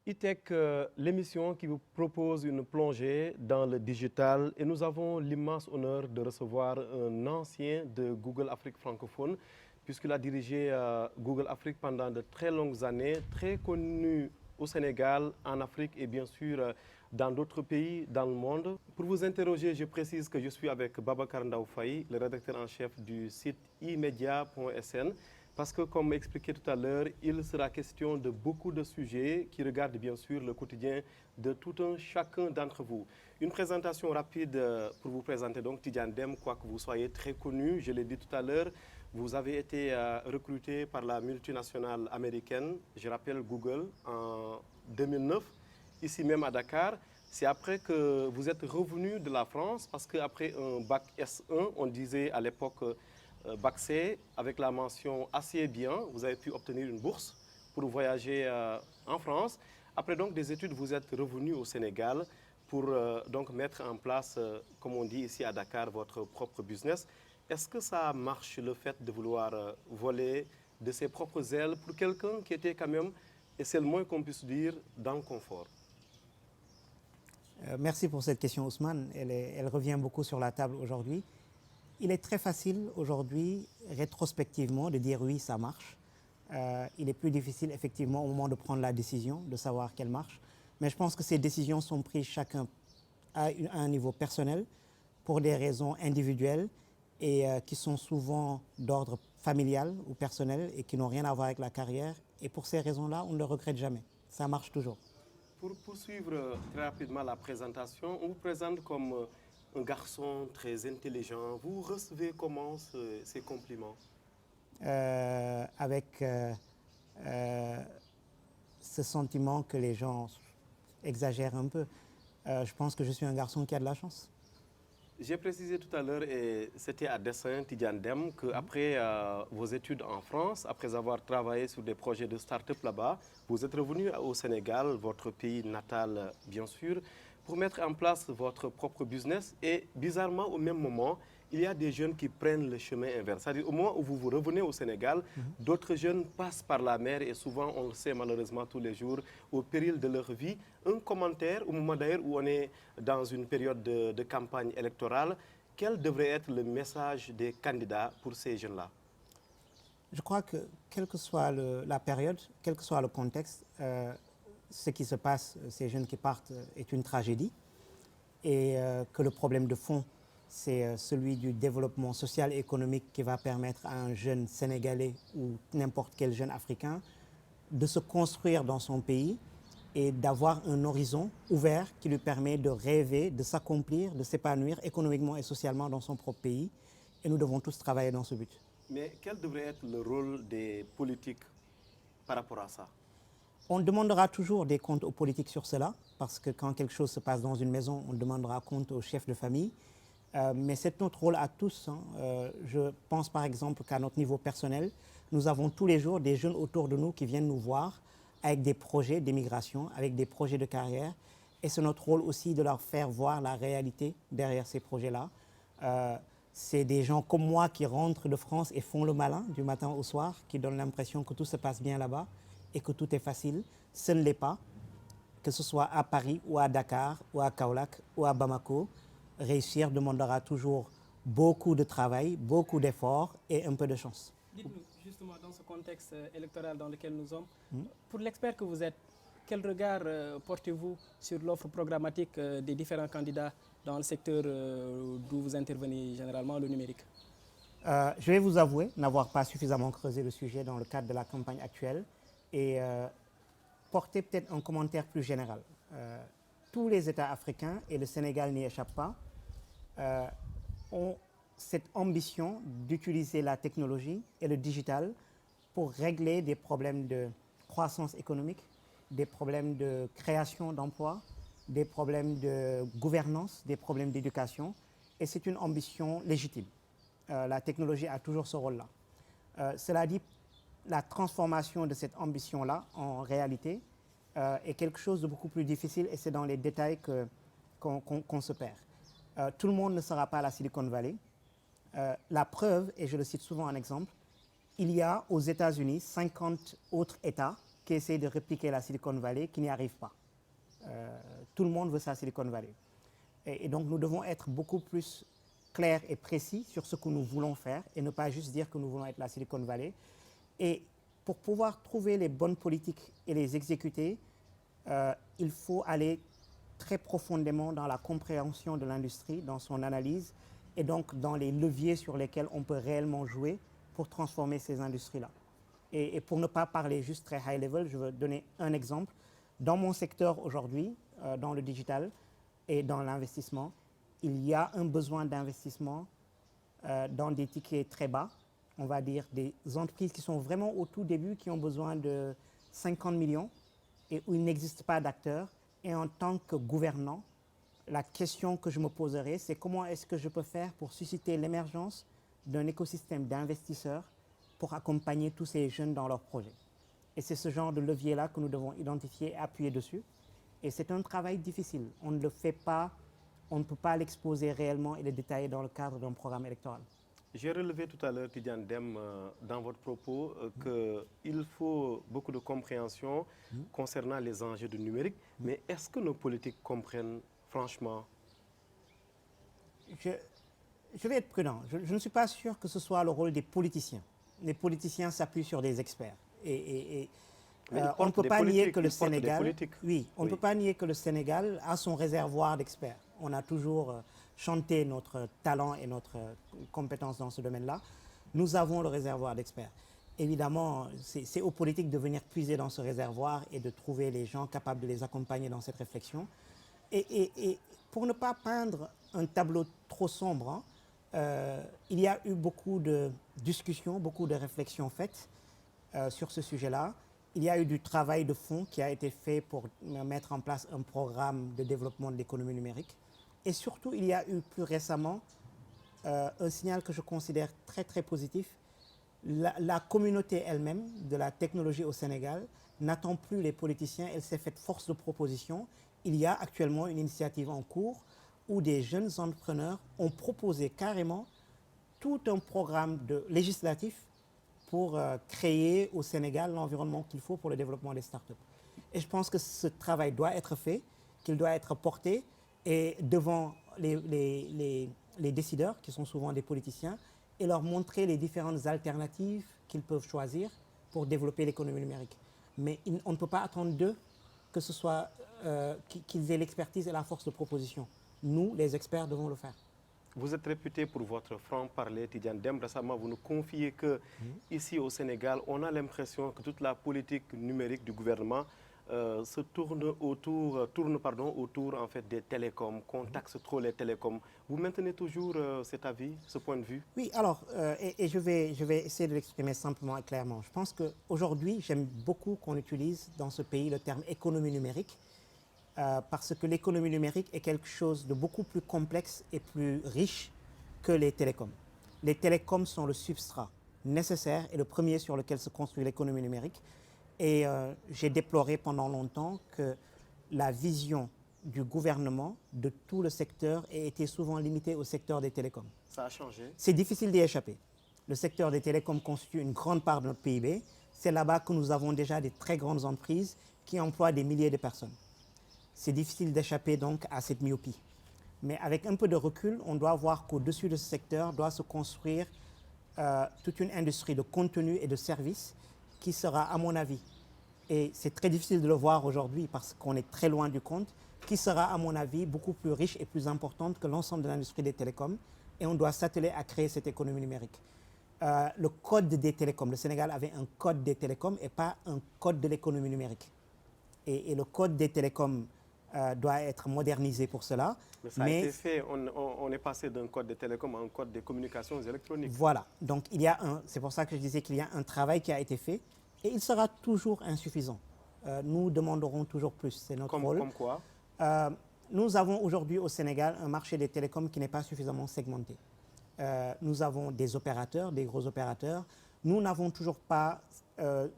E-Tech, l'émission qui vous propose une plongée dans le digital et nous avons l'immense honneur de recevoir un ancien de Google Afrique francophone puisqu'il a dirigé Google Afrique pendant de très longues années, très connu au Sénégal, en Afrique et bien sûr dans d'autres pays dans le monde. Pour vous interroger, je précise que je suis avec Babacar Ndao Faye, le rédacteur en chef du site imedia.sn. Parce que, comme expliqué tout à l'heure, il sera question de beaucoup de sujets qui regardent bien sûr le quotidien de tout un chacun d'entre vous. Une présentation rapide pour vous présenter donc Tidjane Dème, quoi que vous soyez très connu, je l'ai dit tout à l'heure, vous avez été recruté par la multinationale américaine, je rappelle Google, en 2009, ici même à Dakar. C'est après que vous êtes revenu de la France, parce qu'après un bac S1, on disait à l'époque bac C, avec la mention assez bien, vous avez pu obtenir une bourse pour voyager en France. Après donc des études, vous êtes revenu au Sénégal pour donc mettre en place, comme on dit ici à Dakar, votre propre business. Est-ce que ça marche le fait de vouloir voler de ses propres ailes pour quelqu'un qui était quand même, et c'est le moins qu'on puisse dire, dans le confort? Merci pour cette question, Ousmane. Elle revient beaucoup sur la table aujourd'hui. Il est très facile aujourd'hui, rétrospectivement, de dire oui, ça marche. Il est plus difficile, effectivement, au moment de prendre la décision, de savoir qu'elle marche. Mais je pense que ces décisions sont prises chacun à un niveau personnel, pour des raisons individuelles et qui sont souvent d'ordre familial ou personnel et qui n'ont rien à voir avec la carrière. Et pour ces raisons-là, on ne le regrette jamais. Ça marche toujours. Pour poursuivre très rapidement la présentation, on vous présente comme un garçon très intelligent. Vous recevez comment ces compliments? Avec ce sentiment que les gens exagèrent un peu. Je pense que je suis un garçon qui a de la chance. J'ai précisé tout à l'heure, et c'était à dessein, Tidjane Dème, qu'après vos études en France, après avoir travaillé sur des projets de start-up là-bas, vous êtes revenu au Sénégal, votre pays natal bien sûr, pour mettre en place votre propre business. Et bizarrement, au même moment, il y a des jeunes qui prennent le chemin inverse. C'est-à-dire au moment où vous revenez au Sénégal, d'autres jeunes passent par la mer et souvent, on le sait malheureusement tous les jours, au péril de leur vie. Un commentaire, au moment d'ailleurs où on est dans une période de campagne électorale, quel devrait être le message des candidats pour ces jeunes-là? Je crois que, quelle que soit la période, quel que soit le contexte, ce qui se passe, ces jeunes qui partent, est une tragédie. Et que le problème de fond, c'est celui du développement social et économique qui va permettre à un jeune Sénégalais ou n'importe quel jeune Africain de se construire dans son pays et d'avoir un horizon ouvert qui lui permet de rêver, de s'accomplir, de s'épanouir économiquement et socialement dans son propre pays. Et nous devons tous travailler dans ce but. Mais quel devrait être le rôle des politiques par rapport à ça? On demandera toujours des comptes aux politiques sur cela, parce que quand quelque chose se passe dans une maison, on demandera compte aux chefs de famille. Mais c'est notre rôle à tous. Je pense par exemple qu'à notre niveau personnel, nous avons tous les jours des jeunes autour de nous qui viennent nous voir avec des projets d'émigration, avec des projets de carrière. Et c'est notre rôle aussi de leur faire voir la réalité derrière ces projets-là. C'est des gens comme moi qui rentrent de France et font le malin du matin au soir, qui donnent l'impression que tout se passe bien là-bas et que tout est facile. Ce ne l'est pas. Que ce soit à Paris ou à Dakar ou à Kaolack ou à Bamako, réussir demandera toujours beaucoup de travail, beaucoup d'efforts et un peu de chance. Dites-nous, justement, dans ce contexte électoral dans lequel nous sommes, pour l'expert que vous êtes, quel regard portez-vous sur l'offre programmatique des différents candidats dans le secteur d'où vous intervenez généralement, le numérique? Je vais vous avouer n'avoir pas suffisamment creusé le sujet dans le cadre de la campagne actuelle et porter peut-être un commentaire plus général. Tous les États africains, et le Sénégal n'y échappe pas, ont cette ambition d'utiliser la technologie et le digital pour régler des problèmes de croissance économique, des problèmes de création d'emplois, des problèmes de gouvernance, des problèmes d'éducation. Et c'est une ambition légitime. La technologie a toujours ce rôle-là. Cela dit, la transformation de cette ambition-là en réalité est quelque chose de beaucoup plus difficile et c'est dans les détails qu'on se perd. Tout le monde ne sera pas à la Silicon Valley. La preuve, et je le cite souvent en exemple, il y a aux États-Unis 50 autres États qui essaie de répliquer la Silicon Valley qui n'y arrive pas. Tout le monde veut sa Silicon Valley. Et donc, nous devons être beaucoup plus clairs et précis sur ce que nous voulons faire et ne pas juste dire que nous voulons être la Silicon Valley. Et pour pouvoir trouver les bonnes politiques et les exécuter, il faut aller très profondément dans la compréhension de l'industrie, dans son analyse et donc dans les leviers sur lesquels on peut réellement jouer pour transformer ces industries-là. Et pour ne pas parler juste très high level, je veux donner un exemple. Dans mon secteur aujourd'hui, dans le digital et dans l'investissement, il y a un besoin d'investissement dans des tickets très bas, on va dire des entreprises qui sont vraiment au tout début, qui ont besoin de 50 millions et où il n'existe pas d'acteurs. Et en tant que gouvernant, la question que je me poserai, c'est comment est-ce que je peux faire pour susciter l'émergence d'un écosystème d'investisseurs pour accompagner tous ces jeunes dans leurs projets. Et c'est ce genre de levier-là que nous devons identifier et appuyer dessus. Et c'est un travail difficile. On ne le fait pas, on ne peut pas l'exposer réellement et le détailler dans le cadre d'un programme électoral. J'ai relevé tout à l'heure, Tidiane Dème, dans votre propos, qu'il faut beaucoup de compréhension concernant les enjeux du numérique. Mais est-ce que nos politiques comprennent franchement? Je vais être prudent. Je ne suis pas sûr que ce soit le rôle des politiciens. Les politiciens s'appuient sur des experts. On ne peut pas nier que le Sénégal, on ne peut pas nier que le Sénégal a son réservoir d'experts. On a toujours chanté notre talent et notre compétence dans ce domaine-là. Nous avons le réservoir d'experts. Évidemment, c'est aux politiques de venir puiser dans ce réservoir et de trouver les gens capables de les accompagner dans cette réflexion. Et pour ne pas peindre un tableau trop sombre, il y a eu beaucoup de discussions, beaucoup de réflexions faites sur ce sujet-là. Il y a eu du travail de fond qui a été fait pour mettre en place un programme de développement de l'économie numérique. Et surtout, il y a eu plus récemment un signal que je considère très, très positif. La communauté elle-même de la technologie au Sénégal n'attend plus les politiciens, elle s'est faite force de proposition. Il y a actuellement une initiative en cours où des jeunes entrepreneurs ont proposé carrément tout un programme législatif pour créer au Sénégal l'environnement qu'il faut pour le développement des startups. Et je pense que ce travail doit être fait, qu'il doit être porté et devant les décideurs, qui sont souvent des politiciens, et leur montrer les différentes alternatives qu'ils peuvent choisir pour développer l'économie numérique. Mais on ne peut pas attendre d'eux que ce soit qu'ils aient l'expertise et la force de proposition. Nous, les experts, devons le faire. Vous êtes réputé pour votre franc-parler, Tidiane Dème. Récemment, vous nous confiez que ici au Sénégal, on a l'impression que toute la politique numérique du gouvernement se tourne autour en fait, des télécoms, qu'on taxe trop les télécoms. Vous maintenez toujours cet avis, ce point de vue? Oui, alors, je vais essayer de l'exprimer simplement et clairement. Je pense qu'aujourd'hui, j'aime beaucoup qu'on utilise dans ce pays le terme économie numérique, parce que l'économie numérique est quelque chose de beaucoup plus complexe et plus riche que les télécoms. Les télécoms sont le substrat nécessaire et le premier sur lequel se construit l'économie numérique. Et j'ai déploré pendant longtemps que la vision du gouvernement de tout le secteur ait été souvent limitée au secteur des télécoms. Ça a changé. C'est difficile d'y échapper. Le secteur des télécoms constitue une grande part de notre PIB. C'est là-bas que nous avons déjà des très grandes entreprises qui emploient des milliers de personnes. C'est difficile d'échapper donc à cette myopie. Mais avec un peu de recul, on doit voir qu'au-dessus de ce secteur doit se construire toute une industrie de contenu et de services qui sera, à mon avis, et c'est très difficile de le voir aujourd'hui parce qu'on est très loin du compte, qui sera, à mon avis, beaucoup plus riche et plus importante que l'ensemble de l'industrie des télécoms. Et on doit s'atteler à créer cette économie numérique. Le code des télécoms, le Sénégal avait un code des télécoms et pas un code de l'économie numérique. Et le code des télécoms doit être modernisé pour cela. Mais ça a été fait, on est passé d'un code des télécoms à un code des communications électroniques. Voilà, donc c'est pour ça que je disais qu'il y a un travail qui a été fait et il sera toujours insuffisant. Nous demanderons toujours plus, c'est notre rôle. Comme quoi? Nous avons aujourd'hui au Sénégal un marché des télécoms qui n'est pas suffisamment segmenté. Nous avons des opérateurs, des gros opérateurs. Nous n'avons toujours pas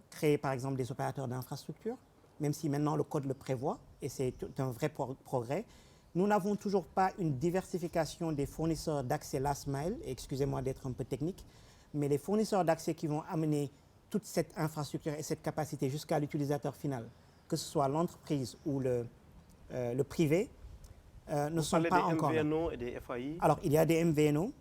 créé par exemple des opérateurs d'infrastructure, même si maintenant le code le prévoit, et c'est un vrai progrès. Nous n'avons toujours pas une diversification des fournisseurs d'accès last mile, excusez-moi d'être un peu technique, mais les fournisseurs d'accès qui vont amener toute cette infrastructure et cette capacité jusqu'à l'utilisateur final, que ce soit l'entreprise ou le privé, ne sont pas encore là. Vous parlez des MVNO et des FAI? Alors, il y a des MVNO,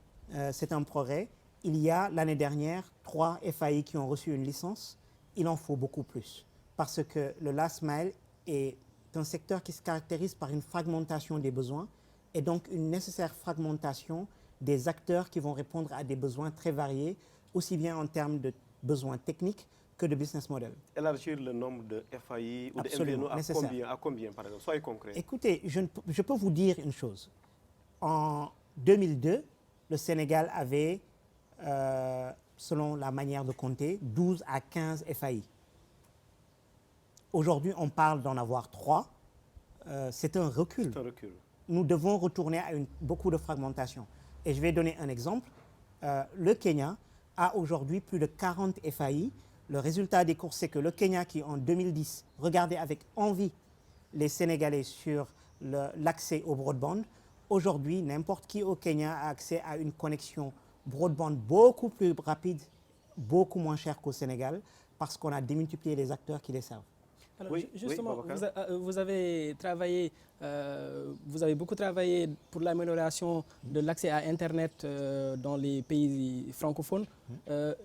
c'est un progrès. Il y a l'année dernière 3 FAI qui ont reçu une licence. Il en faut beaucoup plus parce que le last mile est un secteur qui se caractérise par une fragmentation des besoins et donc une nécessaire fragmentation des acteurs qui vont répondre à des besoins très variés, aussi bien en termes de besoins techniques que de business model. Élargir le nombre de FAI ou Absolument, de MVNO à combien, par exemple? Soyez concret. Écoutez, je peux vous dire une chose. En 2002, le Sénégal avait, selon la manière de compter, 12 à 15 FAI. Aujourd'hui, on parle d'en avoir 3. C'est un recul. C'est un recul. Nous devons retourner à beaucoup de fragmentation. Et je vais donner un exemple. Le Kenya a aujourd'hui plus de 40 FAI. Le résultat des courses, c'est que le Kenya, qui en 2010 regardait avec envie les Sénégalais sur l'accès au broadband, aujourd'hui, n'importe qui au Kenya a accès à une connexion broadband beaucoup plus rapide, beaucoup moins chère qu'au Sénégal, parce qu'on a démultiplié les acteurs qui les servent. Alors, oui, justement, oui, vous avez travaillé, vous avez beaucoup travaillé pour l'amélioration de l'accès à Internet dans les pays francophones.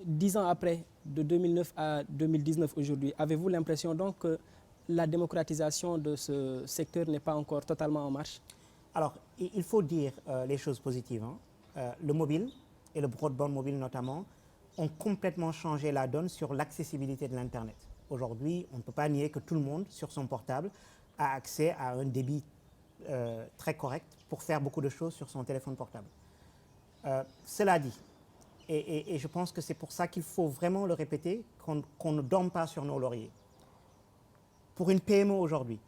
10 ans après, de 2009 à 2019 aujourd'hui, avez-vous l'impression donc que la démocratisation de ce secteur n'est pas encore totalement en marche? Alors, il faut dire les choses positives. Le mobile, et le broadband mobile notamment, ont complètement changé la donne sur l'accessibilité de l'Internet. Aujourd'hui, on ne peut pas nier que tout le monde, sur son portable, a accès à un débit très correct pour faire beaucoup de choses sur son téléphone portable. Cela dit, et je pense que c'est pour ça qu'il faut vraiment le répéter, qu'on ne dorme pas sur nos lauriers. Pour une PME aujourd'hui,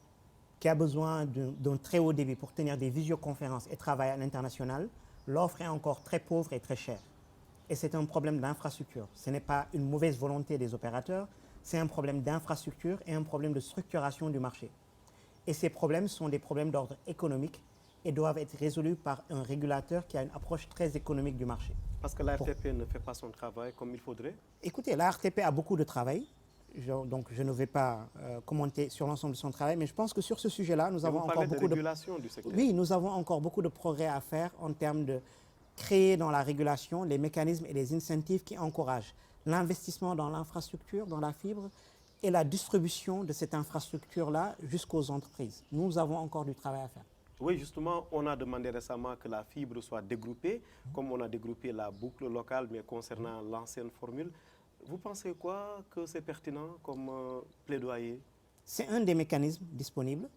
qui a besoin d'un très haut débit pour tenir des visioconférences et travailler à l'international, l'offre est encore très pauvre et très chère. Et c'est un problème d'infrastructure. Ce n'est pas une mauvaise volonté des opérateurs, c'est un problème d'infrastructure et un problème de structuration du marché. Et ces problèmes sont des problèmes d'ordre économique et doivent être résolus par un régulateur qui a une approche très économique du marché. Parce que l'ARTP ne fait pas son travail comme il faudrait? Écoutez, l'ARTP a beaucoup de travail. Donc je ne vais pas commenter sur l'ensemble de son travail, mais je pense que sur ce sujet-là, nous avons encore beaucoup de régulation du secteur. Oui, nous avons encore beaucoup de progrès à faire en termes de créer dans la régulation les mécanismes et les incentives qui encouragent l'investissement dans l'infrastructure, dans la fibre et la distribution de cette infrastructure-là jusqu'aux entreprises. Nous avons encore du travail à faire. Oui, justement, on a demandé récemment que la fibre soit dégroupée, comme on a dégroupé la boucle locale, mais concernant l'ancienne formule. Vous pensez quoi que c'est pertinent comme plaidoyer? C'est un des mécanismes disponibles.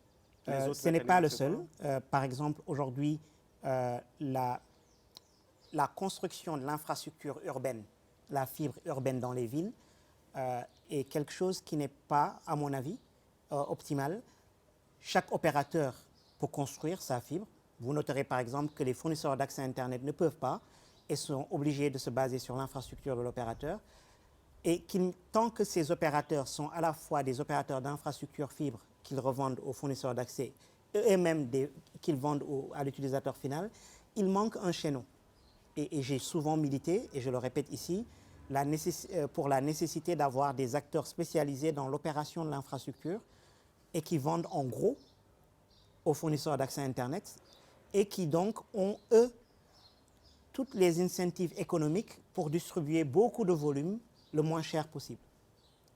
Ce n'est pas le seul. Par exemple, aujourd'hui, la construction de l'infrastructure urbaine, la fibre urbaine dans les villes, est quelque chose qui n'est pas, à mon avis, optimal. Chaque opérateur peut construire sa fibre. Vous noterez par exemple que les fournisseurs d'accès Internet ne peuvent pas et sont obligés de se baser sur l'infrastructure de l'opérateur. Et tant que ces opérateurs sont à la fois des opérateurs d'infrastructure fibre qu'ils revendent aux fournisseurs d'accès et même qu'ils vendent à l'utilisateur final, il manque un chaînon. Et j'ai souvent milité, et je le répète ici, pour la nécessité d'avoir des acteurs spécialisés dans l'opération de l'infrastructure et qui vendent en gros aux fournisseurs d'accès Internet et qui donc ont, eux, toutes les incentives économiques pour distribuer beaucoup de volume le moins cher possible.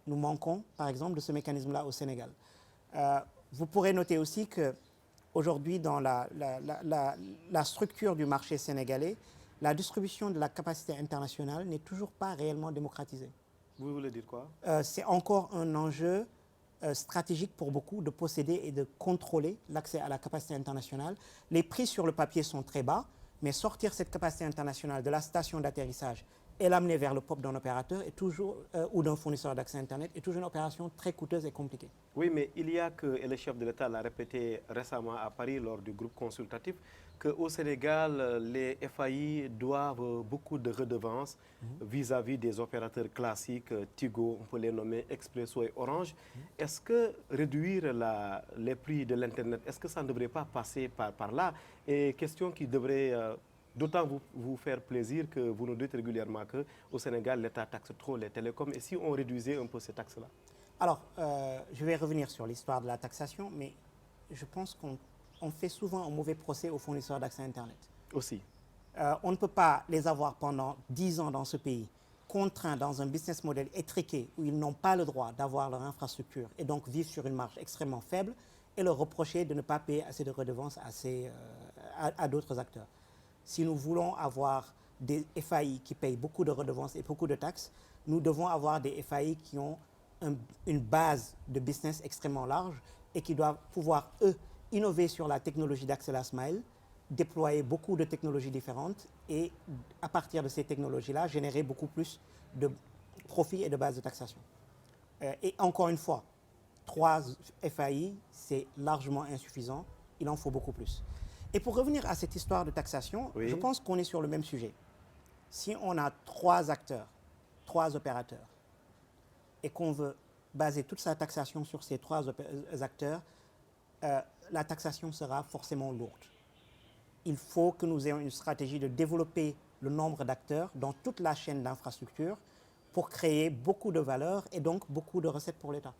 Nous manquons, par exemple, de ce mécanisme-là au Sénégal. Vous pourrez noter aussi qu'aujourd'hui, dans la structure du marché sénégalais, la distribution de la capacité internationale n'est toujours pas réellement démocratisée. Vous voulez dire quoi? C'est encore un enjeu stratégique pour beaucoup de posséder et de contrôler l'accès à la capacité internationale. Les prix sur le papier sont très bas, mais sortir cette capacité internationale de la station d'atterrissage et l'amener vers le POP d'un opérateur est toujours, ou d'un fournisseur d'accès Internet est toujours une opération très coûteuse et compliquée. Oui, mais il y a que, et le chef de l'État l'a répété récemment à Paris lors du groupe consultatif, qu'au Sénégal, les FAI doivent beaucoup de redevances vis-à-vis des opérateurs classiques, Tigo, on peut les nommer Expresso et Orange. Est-ce que réduire les prix de l'Internet, est-ce que ça ne devrait pas passer par là? Et question qui devrait D'autant vous faire plaisir que vous nous dites régulièrement qu'au Sénégal, l'État taxe trop les télécoms. Et si on réduisait un peu ces taxes-là? Alors, je vais revenir sur l'histoire de la taxation, mais je pense qu'on fait souvent un mauvais procès aux fournisseurs d'accès Internet. Aussi. On ne peut pas les avoir pendant 10 ans dans ce pays, contraints dans un business model étriqué où ils n'ont pas le droit d'avoir leur infrastructure et donc vivre sur une marge extrêmement faible et leur reprocher de ne pas payer assez de redevances à d'autres acteurs. Si nous voulons avoir des FAI qui payent beaucoup de redevances et beaucoup de taxes, nous devons avoir des FAI qui ont une base de business extrêmement large et qui doivent pouvoir, eux, innover sur la technologie d'accès last mile, déployer beaucoup de technologies différentes et, à partir de ces technologies-là, générer beaucoup plus de profits et de bases de taxation. Et encore une fois, 3 FAI, c'est largement insuffisant. Il en faut beaucoup plus. Et pour revenir à cette histoire de taxation, oui, je pense qu'on est sur le même sujet. Si on a 3 acteurs, 3 opérateurs, et qu'on veut baser toute sa taxation sur ces 3 acteurs, la taxation sera forcément lourde. Il faut que nous ayons une stratégie de développer le nombre d'acteurs dans toute la chaîne d'infrastructure pour créer beaucoup de valeur et donc beaucoup de recettes pour l'État.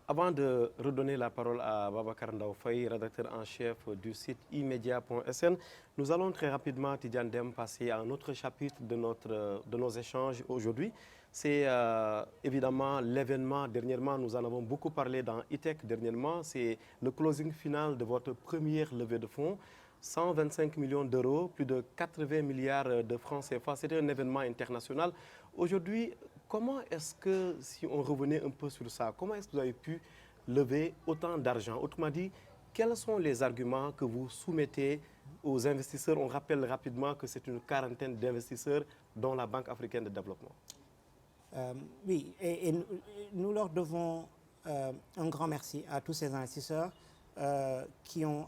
Avant de redonner la parole à Babacar Ndao Faye, rédacteur en chef du site immedia.sn, nous allons très rapidement, Tidiane Dème, passer à un autre chapitre de nos échanges aujourd'hui. C'est évidemment l'événement. Dernièrement, nous en avons beaucoup parlé dans E-Tech. Dernièrement, c'est le closing final de votre première levée de fonds. 125 millions d'euros, plus de 80 milliards de francs CFA. C'était un événement international. Aujourd'hui, comment est-ce que, si on revenait un peu sur ça, comment est-ce que vous avez pu lever autant d'argent? Autrement dit, quels sont les arguments que vous soumettez aux investisseurs? On rappelle rapidement que c'est une quarantaine d'investisseurs, dont la Banque africaine de développement. Oui, et nous leur devons un grand merci à tous ces investisseurs qui ont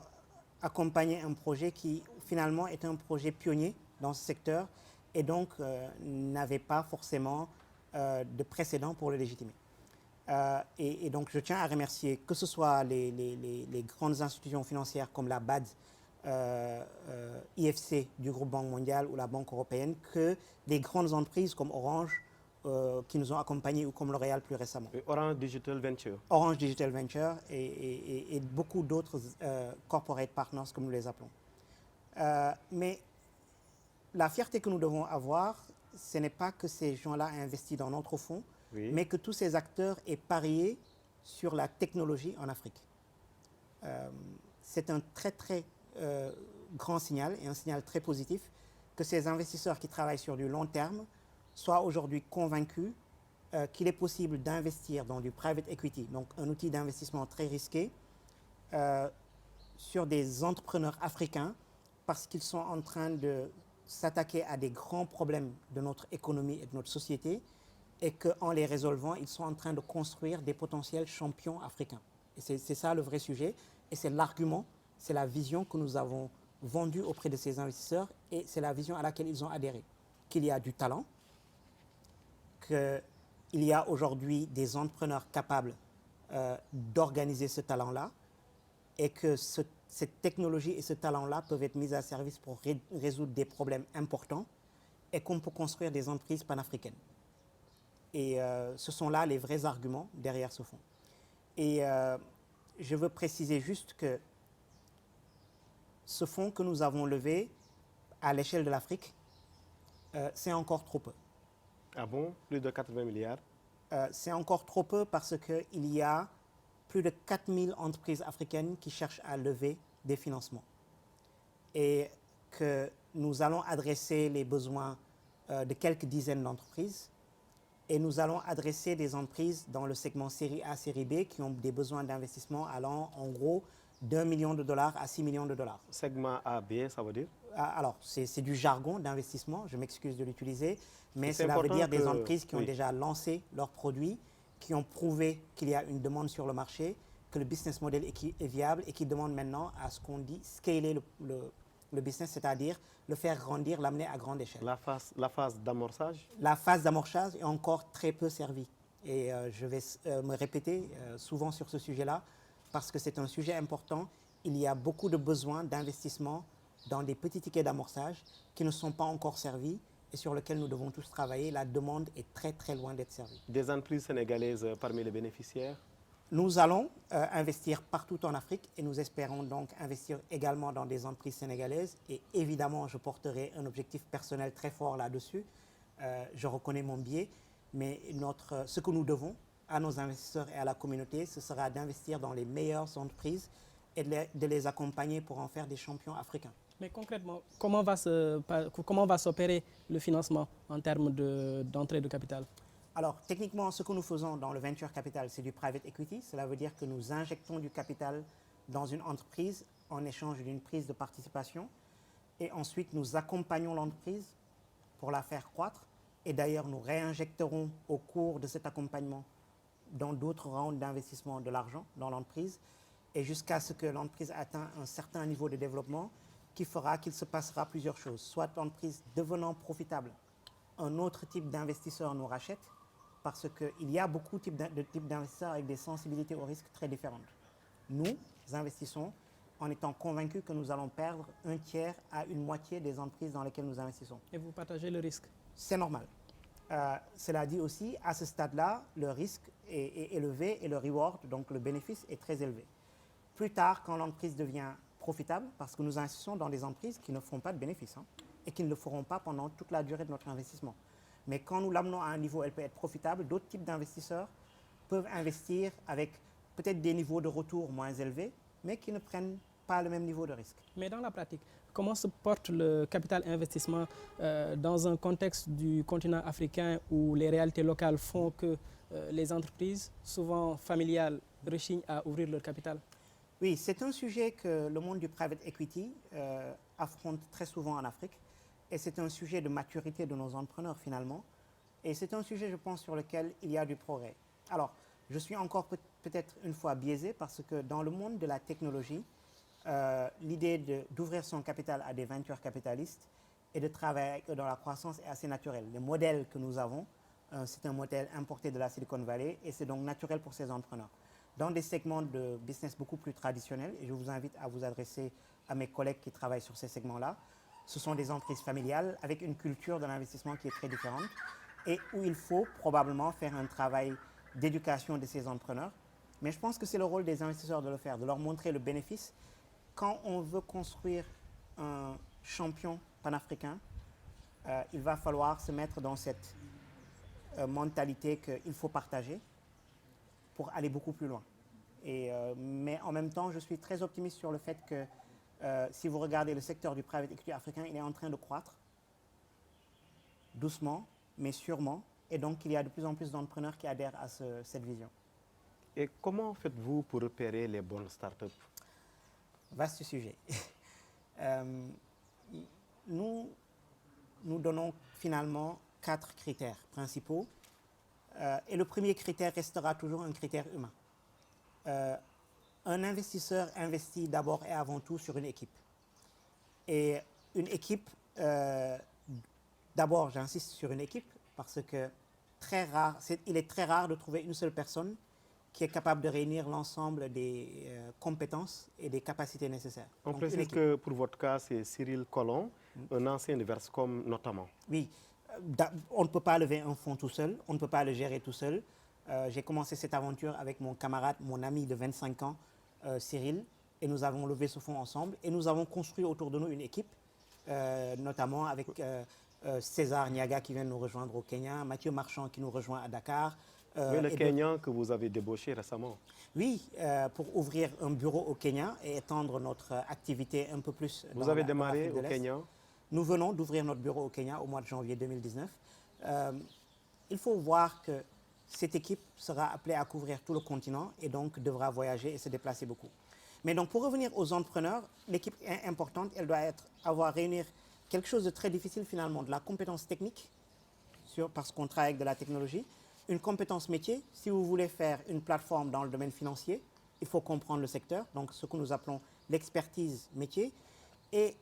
accompagné un projet qui finalement est un projet pionnier dans ce secteur et donc n'avait pas forcément de précédent pour le légitimer. Et donc je tiens à remercier que ce soit les grandes institutions financières comme la BAD, IFC du groupe Banque mondiale ou la Banque européenne, que les grandes entreprises comme Orange qui nous ont accompagnés ou comme L'Oréal plus récemment. Orange Digital Venture. Orange Digital Venture et beaucoup d'autres corporate partners comme nous les appelons. Mais la fierté que nous devons avoir, ce n'est pas que ces gens-là aient investi dans notre fonds, oui, mais que tous ces acteurs aient parié sur la technologie en Afrique. C'est un très très grand signal et un signal très positif que ces investisseurs qui travaillent sur du long terme soient aujourd'hui convaincus qu'il est possible d'investir dans du private equity, donc un outil d'investissement très risqué, sur des entrepreneurs africains parce qu'ils sont en train de s'attaquer à des grands problèmes de notre économie et de notre société et qu'en les résolvant, ils sont en train de construire des potentiels champions africains. Et c'est ça le vrai sujet et c'est l'argument, c'est la vision que nous avons vendue auprès de ces investisseurs et c'est la vision à laquelle ils ont adhéré. Qu'il y a du talent, qu'il y a aujourd'hui des entrepreneurs capables d'organiser ce talent-là et que cette technologie et ce talent-là peuvent être mis à service pour résoudre des problèmes importants et qu'on peut construire des entreprises panafricaines. Et ce sont là les vrais arguments derrière ce fonds. Et je veux préciser juste que ce fonds que nous avons levé à l'échelle de l'Afrique, c'est encore trop peu. Ah bon? Plus de 80 milliards? C'est encore trop peu parce qu'il y a plus de 4000 entreprises africaines qui cherchent à lever des financements. Et que nous allons adresser les besoins de quelques dizaines d'entreprises. Et nous allons adresser des entreprises dans le segment série A, série B qui ont des besoins d'investissement allant en gros d'$1 million à 6 millions de dollars. Segment A, B, ça veut dire? Alors, c'est du jargon d'investissement, je m'excuse de l'utiliser, mais cela veut dire des entreprises qui ont déjà lancé leurs produits, qui ont prouvé qu'il y a une demande sur le marché, que le business model est viable et qui demandent maintenant à ce qu'on dit scaler le business, c'est-à-dire le faire grandir, l'amener à grande échelle. La phase d'amorçage? La phase d'amorçage est encore très peu servie. Et je vais me répéter souvent sur ce sujet-là parce que c'est un sujet important. Il y a beaucoup de besoins d'investissement dans des petits tickets d'amorçage qui ne sont pas encore servis et sur lesquels nous devons tous travailler. La demande est très très loin d'être servie. Des entreprises sénégalaises parmi les bénéficiaires? Nous allons investir partout en Afrique et nous espérons donc investir également dans des entreprises sénégalaises. Et évidemment, je porterai un objectif personnel très fort là-dessus. Je reconnais mon biais, mais ce que nous devons à nos investisseurs et à la communauté, ce sera d'investir dans les meilleures entreprises et de les accompagner pour en faire des champions africains. Mais concrètement, comment va s'opérer le financement en termes d'entrée de capital? Alors, techniquement, ce que nous faisons dans le venture capital, c'est du private equity. Cela veut dire que nous injectons du capital dans une entreprise en échange d'une prise de participation. Et ensuite, nous accompagnons l'entreprise pour la faire croître. Et d'ailleurs, nous réinjecterons au cours de cet accompagnement dans d'autres rounds d'investissement de l'argent dans l'entreprise. Et jusqu'à ce que l'entreprise atteigne un certain niveau de développement qui fera qu'il se passera plusieurs choses. Soit l'entreprise devenant profitable, un autre type d'investisseur nous rachète, parce qu'il y a beaucoup de types d'investisseurs avec des sensibilités au risque très différentes. Nous investissons en étant convaincus que nous allons perdre un tiers à une moitié des entreprises dans lesquelles nous investissons. Et vous partagez le risque? C'est normal. Cela dit aussi, à ce stade-là, le risque est élevé et le reward, donc le bénéfice, est très élevé. Plus tard, quand l'entreprise devient profitable, parce que nous investissons dans des entreprises qui ne font pas de bénéfices et qui ne le feront pas pendant toute la durée de notre investissement. Mais quand nous l'amenons à un niveau où elle peut être profitable, d'autres types d'investisseurs peuvent investir avec peut-être des niveaux de retour moins élevés, mais qui ne prennent pas le même niveau de risque. Mais dans la pratique, comment se porte le capital investissement dans un contexte du continent africain où les réalités locales font que les entreprises, souvent familiales, rechignent à ouvrir leur capital? Oui, c'est un sujet que le monde du private equity affronte très souvent en Afrique. Et c'est un sujet de maturité de nos entrepreneurs finalement. Et c'est un sujet, je pense, sur lequel il y a du progrès. Alors, je suis encore peut-être une fois biaisé parce que dans le monde de la technologie, l'idée d'ouvrir son capital à des venture capitalistes et de travailler dans la croissance est assez naturelle. Les modèles que nous avons, c'est un modèle importé de la Silicon Valley et c'est donc naturel pour ces entrepreneurs. Dans des segments de business beaucoup plus traditionnels, et je vous invite à vous adresser à mes collègues qui travaillent sur ces segments-là, ce sont des entreprises familiales avec une culture de l'investissement qui est très différente et où il faut probablement faire un travail d'éducation de ces entrepreneurs. Mais je pense que c'est le rôle des investisseurs de le faire, de leur montrer le bénéfice. Quand on veut construire un champion panafricain, il va falloir se mettre dans cette mentalité qu'il faut partager pour aller beaucoup plus loin. Mais en même temps, je suis très optimiste sur le fait que si vous regardez le secteur du private equity africain, il est en train de croître doucement, mais sûrement. Et donc, il y a de plus en plus d'entrepreneurs qui adhèrent à cette vision. Et comment faites-vous pour repérer les bonnes startups? Vaste sujet. Nous donnons finalement 4 critères principaux. Et le premier critère restera toujours un critère humain. Un investisseur investit d'abord et avant tout sur une équipe. Et une équipe, d'abord j'insiste sur une équipe parce que il est très rare de trouver une seule personne qui est capable de réunir l'ensemble des compétences et des capacités nécessaires. On précise que pour votre cas, c'est Cyril Collomb, un ancien de Verscom notamment. Oui, on ne peut pas lever un fonds tout seul, on ne peut pas le gérer tout seul. J'ai commencé cette aventure avec mon camarade, mon ami de 25 ans, Cyril, et nous avons levé ce fonds ensemble et nous avons construit autour de nous une équipe, notamment avec César Niaga qui vient nous rejoindre au Kenya, Mathieu Marchand qui nous rejoint à Dakar. Oui, le Kenyan que vous avez débauché récemment. Oui, pour ouvrir un bureau au Kenya et étendre notre activité un peu plus. Vous avez démarré au Kenya? Nous venons d'ouvrir notre bureau au Kenya au mois de janvier 2019. Il faut voir que cette équipe sera appelée à couvrir tout le continent et donc devra voyager et se déplacer beaucoup. Mais donc pour revenir aux entrepreneurs, l'équipe est importante, elle doit avoir réunir quelque chose de très difficile finalement, de la compétence technique, parce qu'on travaille avec de la technologie, une compétence métier. Si vous voulez faire une plateforme dans le domaine financier, il faut comprendre le secteur, donc ce que nous appelons l'expertise métier. Et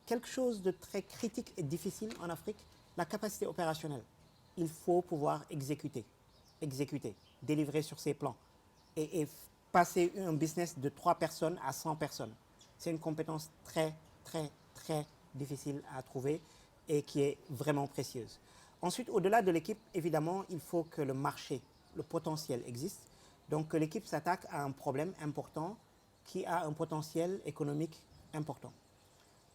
quelque chose de très critique et difficile en Afrique, la capacité opérationnelle. Il faut pouvoir exécuter, délivrer sur ses plans et passer un business de 3 personnes à 100 personnes. C'est une compétence très très difficile à trouver et qui est vraiment précieuse. Ensuite, au-delà de l'équipe, évidemment, il faut que le marché, le potentiel existe. Donc, que l'équipe s'attaque à un problème important qui a un potentiel économique important.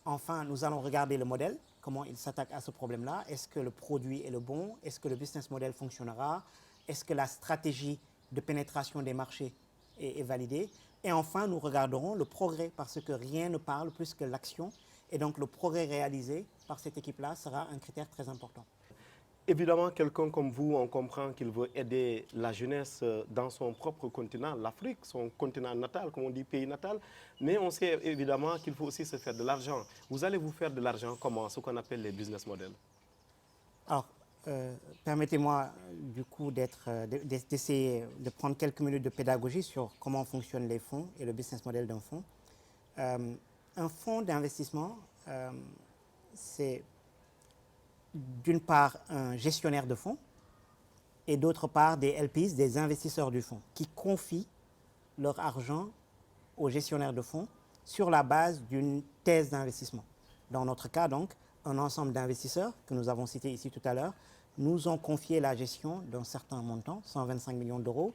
Enfin, nous allons regarder le modèle, comment il s'attaque à ce problème-là. Est-ce que le produit est le bon? Est-ce que le business model fonctionnera? Est-ce que la stratégie de pénétration des marchés est validée? Et enfin, nous regarderons le progrès, parce que rien ne parle plus que l'action. Et donc, le progrès réalisé par cette équipe-là sera un critère très important. Évidemment, quelqu'un comme vous, on comprend qu'il veut aider la jeunesse dans son propre continent, l'Afrique, son continent natal, comme on dit, pays natal. Mais on sait évidemment qu'il faut aussi se faire de l'argent. Vous allez vous faire de l'argent comment? Ce qu'on appelle les business models. Alors, permettez-moi du coup d'essayer de prendre quelques minutes de pédagogie sur comment fonctionnent les fonds et le business model d'un fonds. Un fonds d'investissement, c'est d'une part un gestionnaire de fonds et d'autre part des LPs, des investisseurs du fonds, qui confient leur argent aux gestionnaires de fonds sur la base d'une thèse d'investissement. Dans notre cas, donc, un ensemble d'investisseurs que nous avons cités ici tout à l'heure nous ont confié la gestion d'un certain montant, 125 millions d'euros.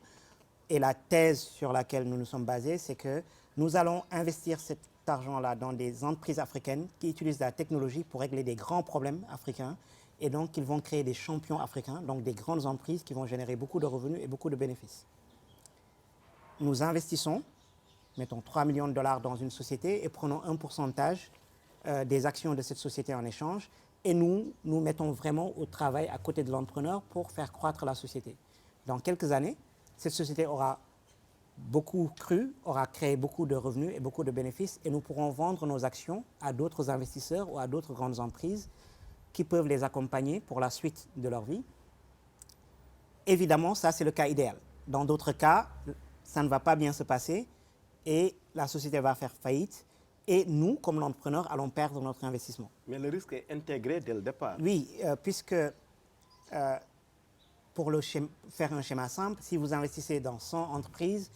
Et la thèse sur laquelle nous nous sommes basés, c'est que nous allons investir cet argent-là dans des entreprises africaines qui utilisent la technologie pour régler des grands problèmes africains. Et donc, ils vont créer des champions africains, donc des grandes entreprises qui vont générer beaucoup de revenus et beaucoup de bénéfices. Nous investissons, mettons 3 millions de dollars dans une société et prenons un pourcentage des actions de cette société en échange. Et nous mettons vraiment au travail à côté de l'entrepreneur pour faire croître la société. Dans quelques années, cette société aura beaucoup cru, aura créé beaucoup de revenus et beaucoup de bénéfices, et nous pourrons vendre nos actions à d'autres investisseurs ou à d'autres grandes entreprises qui peuvent les accompagner pour la suite de leur vie. Évidemment, ça c'est le cas idéal. Dans d'autres cas, ça ne va pas bien se passer et la société va faire faillite. Et nous, comme l'entrepreneur, allons perdre notre investissement. Mais le risque est intégré dès le départ. Oui, puisque pour faire un schéma simple, si vous investissez dans 100 entreprises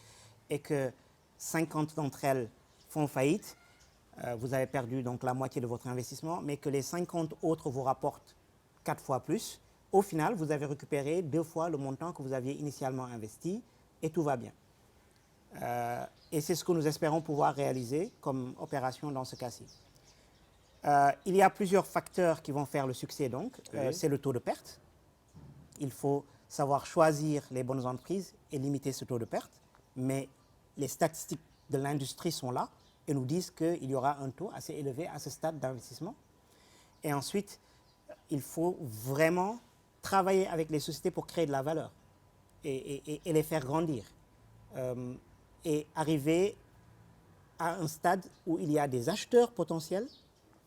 et que 50 d'entre elles font faillite, vous avez perdu donc la moitié de votre investissement, mais que les 50 autres vous rapportent 4 fois plus, au final, vous avez récupéré 2 fois le montant que vous aviez initialement investi et tout va bien. Et c'est ce que nous espérons pouvoir réaliser comme opération dans ce cas-ci. Il y a plusieurs facteurs qui vont faire le succès donc. Oui. C'est le taux de perte. Il faut savoir choisir les bonnes entreprises et limiter ce taux de perte. Mais les statistiques de l'industrie sont là et nous disent qu'il y aura un taux assez élevé à ce stade d'investissement. Et ensuite, il faut vraiment travailler avec les sociétés pour créer de la valeur et les faire grandir. Et arriver à un stade où il y a des acheteurs potentiels,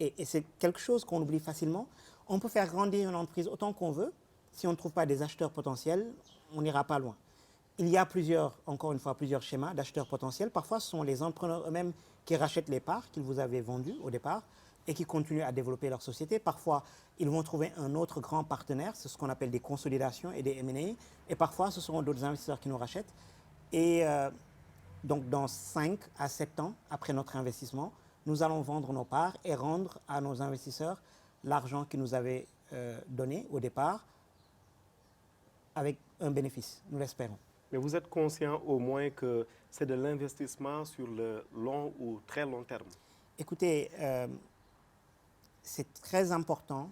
et c'est quelque chose qu'on oublie facilement. On peut faire grandir une entreprise autant qu'on veut. Si on ne trouve pas des acheteurs potentiels, on n'ira pas loin. Il y a encore une fois, plusieurs schémas d'acheteurs potentiels. Parfois, ce sont les entrepreneurs eux-mêmes qui rachètent les parts qu'ils vous avaient vendues au départ et qui continuent à développer leur société. Parfois, ils vont trouver un autre grand partenaire, c'est ce qu'on appelle des consolidations et des M&A. Et parfois, ce seront d'autres investisseurs qui nous rachètent. Et donc, dans 5 à 7 ans après notre investissement, nous allons vendre nos parts et rendre à nos investisseurs l'argent qu'ils nous avaient donné au départ avec un bénéfice, nous l'espérons. Mais vous êtes conscient au moins que c'est de l'investissement sur le long ou très long terme? Écoutez, c'est très important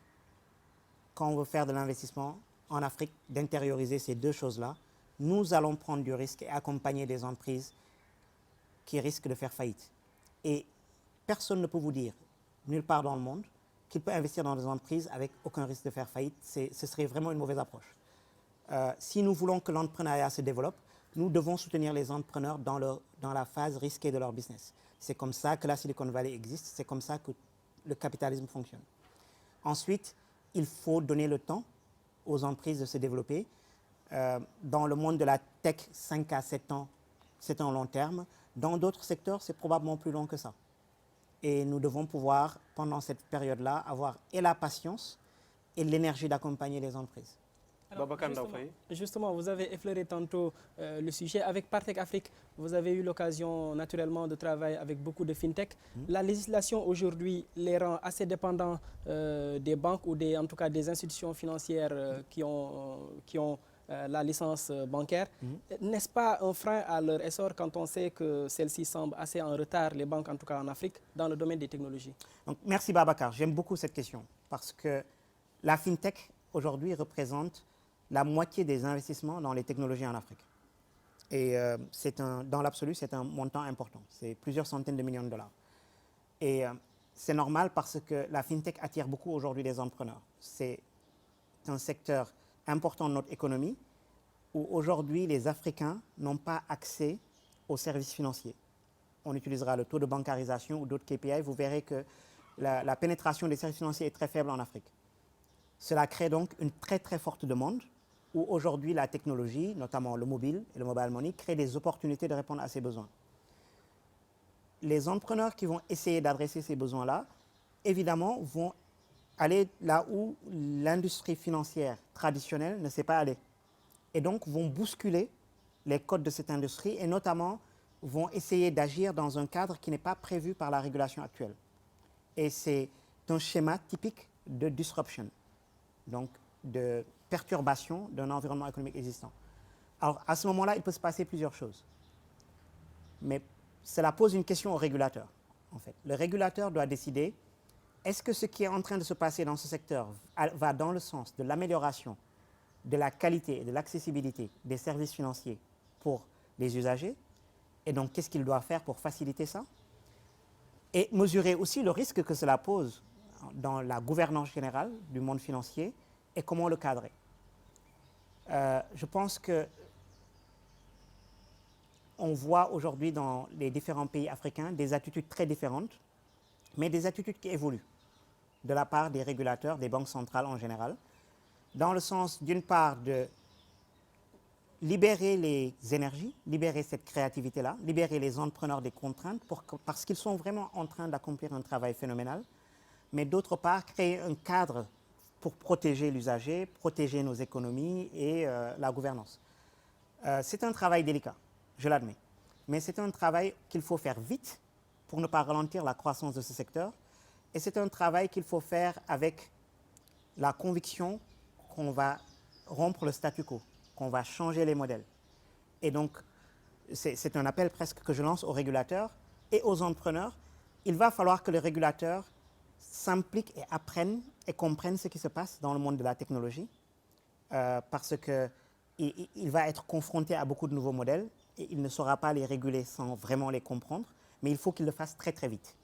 quand on veut faire de l'investissement en Afrique d'intérioriser ces deux choses-là. Nous allons prendre du risque et accompagner des entreprises qui risquent de faire faillite. Et personne ne peut vous dire, nulle part dans le monde, qu'il peut investir dans des entreprises avec aucun risque de faire faillite. Ce serait vraiment une mauvaise approche. Si nous voulons que l'entrepreneuriat se développe, nous devons soutenir les entrepreneurs dans la phase risquée de leur business. C'est comme ça que la Silicon Valley existe, c'est comme ça que le capitalisme fonctionne. Ensuite, il faut donner le temps aux entreprises de se développer. Dans le monde de la tech, 5 à 7 ans, c'est un long terme. Dans d'autres secteurs, c'est probablement plus long que ça. Et nous devons pouvoir, pendant cette période-là, avoir et la patience et l'énergie d'accompagner les entreprises. Babacar Ndaoufay. Justement, vous avez effleuré tantôt le sujet. Avec Partech Afrique, vous avez eu l'occasion naturellement de travailler avec beaucoup de fintech. La législation aujourd'hui les rend assez dépendants des banques ou en tout cas des institutions financières qui ont la licence bancaire. N'est-ce pas un frein à leur essor quand on sait que celles-ci semblent assez en retard, les banques en tout cas en Afrique, dans le domaine des technologies? Donc, merci Babacar, j'aime beaucoup cette question parce que la fintech aujourd'hui représente la moitié des investissements dans les technologies en Afrique. Et dans l'absolu, c'est un montant important. C'est plusieurs centaines de millions de dollars. Et c'est normal parce que la fintech attire beaucoup aujourd'hui des entrepreneurs. C'est un secteur important de notre économie où aujourd'hui les Africains n'ont pas accès aux services financiers. On utilisera le taux de bancarisation ou d'autres KPI. Vous verrez que la pénétration des services financiers est très faible en Afrique. Cela crée donc une très très forte demande où aujourd'hui la technologie, notamment le mobile et le mobile money, crée des opportunités de répondre à ces besoins. Les entrepreneurs qui vont essayer d'adresser ces besoins-là, évidemment, vont aller là où l'industrie financière traditionnelle ne sait pas aller. Et donc vont bousculer les codes de cette industrie et notamment vont essayer d'agir dans un cadre qui n'est pas prévu par la régulation actuelle. Et c'est un schéma typique de disruption, donc de perturbation d'un environnement économique existant. Alors, à ce moment-là, il peut se passer plusieurs choses. Mais cela pose une question au régulateur, en fait. Le régulateur doit décider, est-ce que ce qui est en train de se passer dans ce secteur va dans le sens de l'amélioration de la qualité et de l'accessibilité des services financiers pour les usagers? Et donc, qu'est-ce qu'il doit faire pour faciliter ça? Et mesurer aussi le risque que cela pose dans la gouvernance générale du monde financier et comment le cadrer. Je pense que on voit aujourd'hui dans les différents pays africains des attitudes très différentes, mais des attitudes qui évoluent de la part des régulateurs, des banques centrales en général, dans le sens d'une part de libérer les énergies, libérer cette créativité-là, libérer les entrepreneurs des contraintes parce qu'ils sont vraiment en train d'accomplir un travail phénoménal, mais d'autre part créer un cadre pour protéger l'usager, protéger nos économies et la gouvernance. C'est un travail délicat, je l'admets, mais c'est un travail qu'il faut faire vite pour ne pas ralentir la croissance de ce secteur et c'est un travail qu'il faut faire avec la conviction qu'on va rompre le statu quo, qu'on va changer les modèles. Et donc, c'est un appel presque que je lance aux régulateurs et aux entrepreneurs. Il va falloir que les régulateurs s'impliquent et apprennent et comprennent ce qui se passe dans le monde de la technologie parce qu'il va être confronté à beaucoup de nouveaux modèles et il ne saura pas les réguler sans vraiment les comprendre, mais il faut qu'il le fasse très très vite.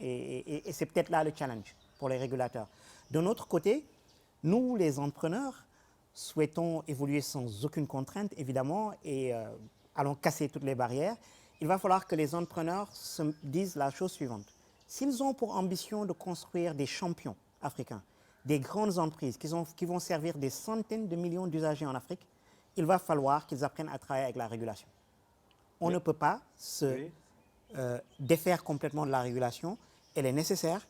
Et c'est peut-être là le challenge pour les régulateurs. De notre côté, nous, les entrepreneurs, souhaitons évoluer sans aucune contrainte, évidemment, et allons casser toutes les barrières. Il va falloir que les entrepreneurs se disent la chose suivante. S'ils ont pour ambition de construire des champions africains, des grandes entreprises qui vont servir des centaines de millions d'usagers en Afrique, il va falloir qu'ils apprennent à travailler avec la régulation. On ne peut pas se défaire complètement de la régulation. Elle est nécessaire,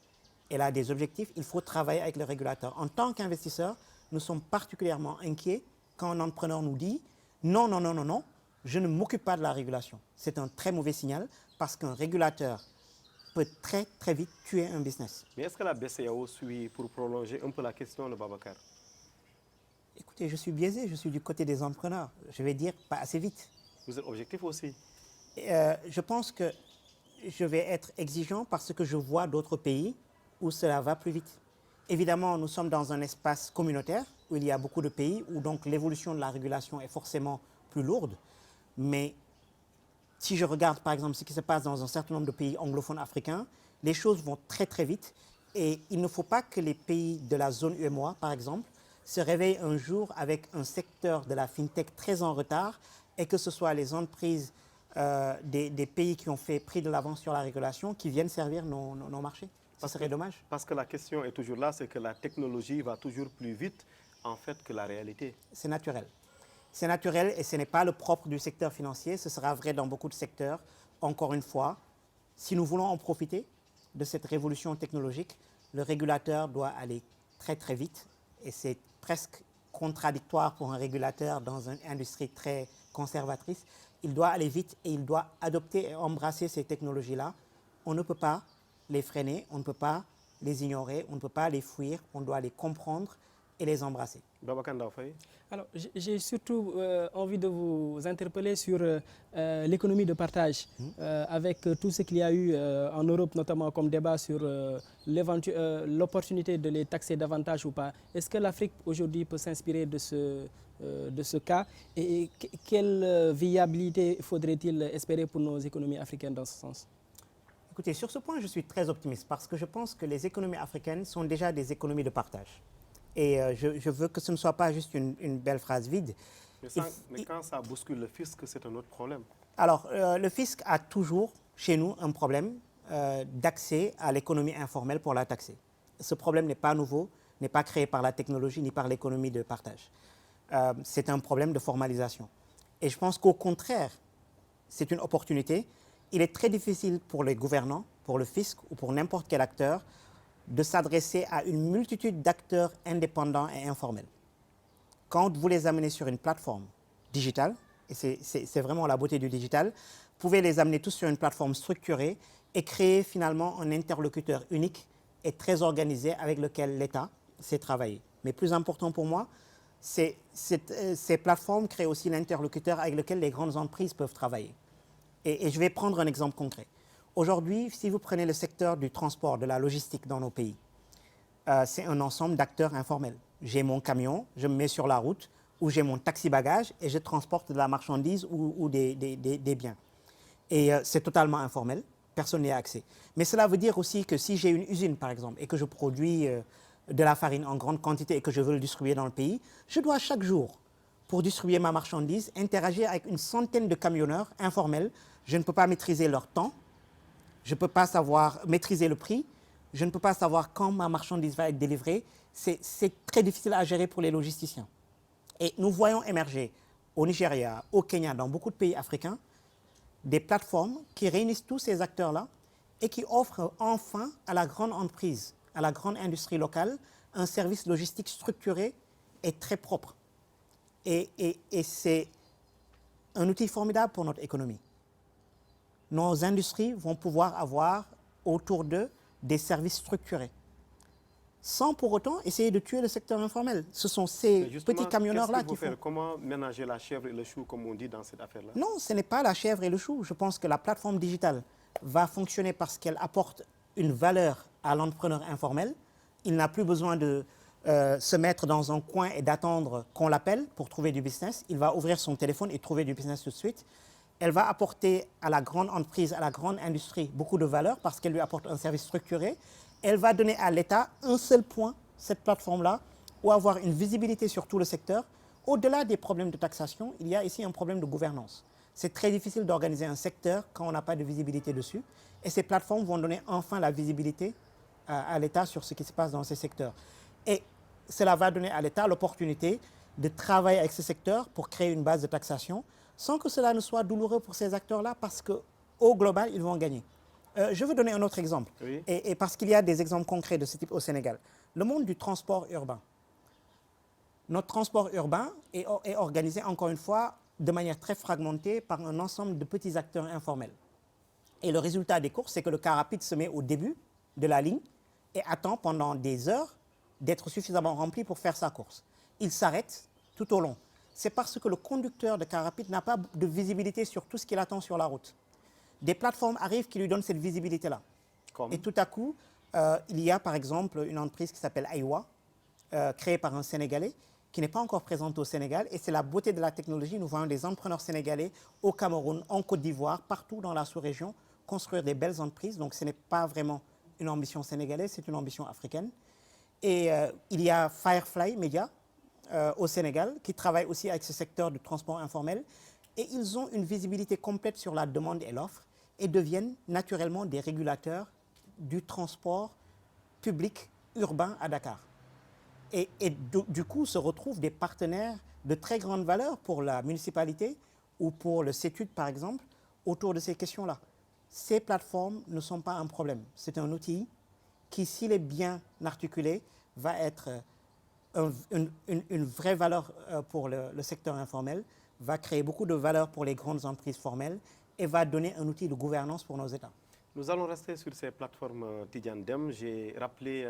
elle a des objectifs, il faut travailler avec le régulateur. En tant qu'investisseur, nous sommes particulièrement inquiets quand un entrepreneur nous dit « non, non, non, non, non, je ne m'occupe pas de la régulation ». C'est un très mauvais signal parce qu'un régulateur peut très, très vite tuer un business. Mais est-ce que la BCEAO suit pour prolonger un peu la question de Babacar? Écoutez, je suis biaisé, je suis du côté des entrepreneurs. Je vais dire pas assez vite. Vous êtes objectif aussi? Je pense que je vais être exigeant parce que je vois d'autres pays où cela va plus vite. Évidemment, nous sommes dans un espace communautaire où il y a beaucoup de pays où donc l'évolution de la régulation est forcément plus lourde. Mais si je regarde par exemple ce qui se passe dans un certain nombre de pays anglophones africains, les choses vont très très vite et il ne faut pas que les pays de la zone UEMOA, par exemple, se réveillent un jour avec un secteur de la fintech très en retard et que ce soit les entreprises des pays qui ont pris de l'avance sur la régulation qui viennent servir nos marchés. Ça serait dommage. Parce que la question est toujours là, c'est que la technologie va toujours plus vite en fait que la réalité. C'est naturel. C'est naturel et ce n'est pas le propre du secteur financier. Ce sera vrai dans beaucoup de secteurs. Encore une fois, si nous voulons en profiter de cette révolution technologique, le régulateur doit aller très très vite et c'est presque contradictoire pour un régulateur dans une industrie très conservatrice. Il doit aller vite et il doit adopter et embrasser ces technologies-là. On ne peut pas les freiner, on ne peut pas les ignorer, on ne peut pas les fuir, on doit les comprendre et les embrasser. Babacar Ndao Faye. Alors, j'ai surtout envie de vous interpeller sur l'économie de partage, avec tout ce qu'il y a eu en Europe, notamment comme débat sur l'opportunité de les taxer davantage ou pas. Est-ce que l'Afrique aujourd'hui peut s'inspirer de ce cas et quelle viabilité faudrait-il espérer pour nos économies africaines dans ce sens? Écoutez, sur ce point, je suis très optimiste parce que je pense que les économies africaines sont déjà des économies de partage. Et je veux que ce ne soit pas juste une belle phrase vide. Mais quand ça bouscule le fisc, c'est un autre problème. Alors, le fisc a toujours, chez nous, un problème d'accès à l'économie informelle pour la taxer. Ce problème n'est pas nouveau, n'est pas créé par la technologie ni par l'économie de partage. C'est un problème de formalisation. Et je pense qu'au contraire, c'est une opportunité. Il est très difficile pour les gouvernants, pour le fisc ou pour n'importe quel acteur de s'adresser à une multitude d'acteurs indépendants et informels. Quand vous les amenez sur une plateforme digitale, et c'est vraiment la beauté du digital, vous pouvez les amener tous sur une plateforme structurée et créer finalement un interlocuteur unique et très organisé avec lequel l'État sait travailler. Mais plus important pour moi, ces plateformes créent aussi l'interlocuteur avec lequel les grandes entreprises peuvent travailler. Et je vais prendre un exemple concret. Aujourd'hui, si vous prenez le secteur du transport, de la logistique dans nos pays, c'est un ensemble d'acteurs informels. J'ai mon camion, je me mets sur la route, ou j'ai mon taxi-bagage et je transporte de la marchandise ou des biens. Et c'est totalement informel, personne n'y a accès. Mais cela veut dire aussi que si j'ai une usine, par exemple, et que je produis de la farine en grande quantité et que je veux le distribuer dans le pays, je dois chaque jour, pour distribuer ma marchandise, interagir avec une centaine de camionneurs informels. Je ne peux pas maîtriser leur temps, je ne peux pas savoir maîtriser le prix, je ne peux pas savoir quand ma marchandise va être délivrée. C'est très difficile à gérer pour les logisticiens. Et nous voyons émerger au Nigeria, au Kenya, dans beaucoup de pays africains, des plateformes qui réunissent tous ces acteurs-là et qui offrent enfin à la grande entreprise, à la grande industrie locale, un service logistique structuré et très propre. Et c'est un outil formidable pour notre économie. Nos industries vont pouvoir avoir autour d'eux des services structurés, sans pour autant essayer de tuer le secteur informel. Ce sont ces petits camionneurs-là qui font... Comment ménager la chèvre et le chou, comme on dit dans cette affaire-là? Non, ce n'est pas la chèvre et le chou. Je pense que la plateforme digitale va fonctionner parce qu'elle apporte une valeur à l'entrepreneur informel. Il n'a plus besoin de se mettre dans un coin et d'attendre qu'on l'appelle pour trouver du business. Il va ouvrir son téléphone et trouver du business tout de suite. Elle va apporter à la grande entreprise, à la grande industrie, beaucoup de valeur parce qu'elle lui apporte un service structuré. Elle va donner à l'État un seul point, cette plateforme-là, ou avoir une visibilité sur tout le secteur. Au-delà des problèmes de taxation, il y a ici un problème de gouvernance. C'est très difficile d'organiser un secteur quand on n'a pas de visibilité dessus. Et ces plateformes vont donner enfin la visibilité à l'État sur ce qui se passe dans ces secteurs. Et cela va donner à l'État l'opportunité de travailler avec ces secteurs pour créer une base de taxation, sans que cela ne soit douloureux pour ces acteurs-là, parce qu'au global, ils vont gagner. Je veux donner un autre exemple, oui. et parce qu'il y a des exemples concrets de ce type au Sénégal. Le monde du transport urbain. Notre transport urbain est organisé, encore une fois, de manière très fragmentée par un ensemble de petits acteurs informels. Et le résultat des courses, c'est que le car rapide se met au début de la ligne et attend pendant des heures d'être suffisamment rempli pour faire sa course. Il s'arrête tout au long. C'est parce que le conducteur de car rapide n'a pas de visibilité sur tout ce qu'il attend sur la route. Des plateformes arrivent qui lui donnent cette visibilité-là. Et tout à coup, il y a par exemple une entreprise qui s'appelle Aiwa, créée par un Sénégalais, qui n'est pas encore présente au Sénégal. Et c'est la beauté de la technologie. Nous voyons des entrepreneurs sénégalais au Cameroun, en Côte d'Ivoire, partout dans la sous-région, construire des belles entreprises. Donc ce n'est pas vraiment une ambition sénégalaise, c'est une ambition africaine. Et il y a Firefly Media au Sénégal, qui travaille aussi avec ce secteur du transport informel. Et ils ont une visibilité complète sur la demande et l'offre et deviennent naturellement des régulateurs du transport public urbain à Dakar. Et du coup, se retrouvent des partenaires de très grande valeur pour la municipalité ou pour le CETUD, par exemple, autour de ces questions-là. Ces plateformes ne sont pas un problème. C'est un outil qui, s'il est bien articulé, va être une vraie valeur pour le secteur informel, va créer beaucoup de valeur pour les grandes entreprises formelles et va donner un outil de gouvernance pour nos États. Nous allons rester sur ces plateformes Tidiane Dème. J'ai rappelé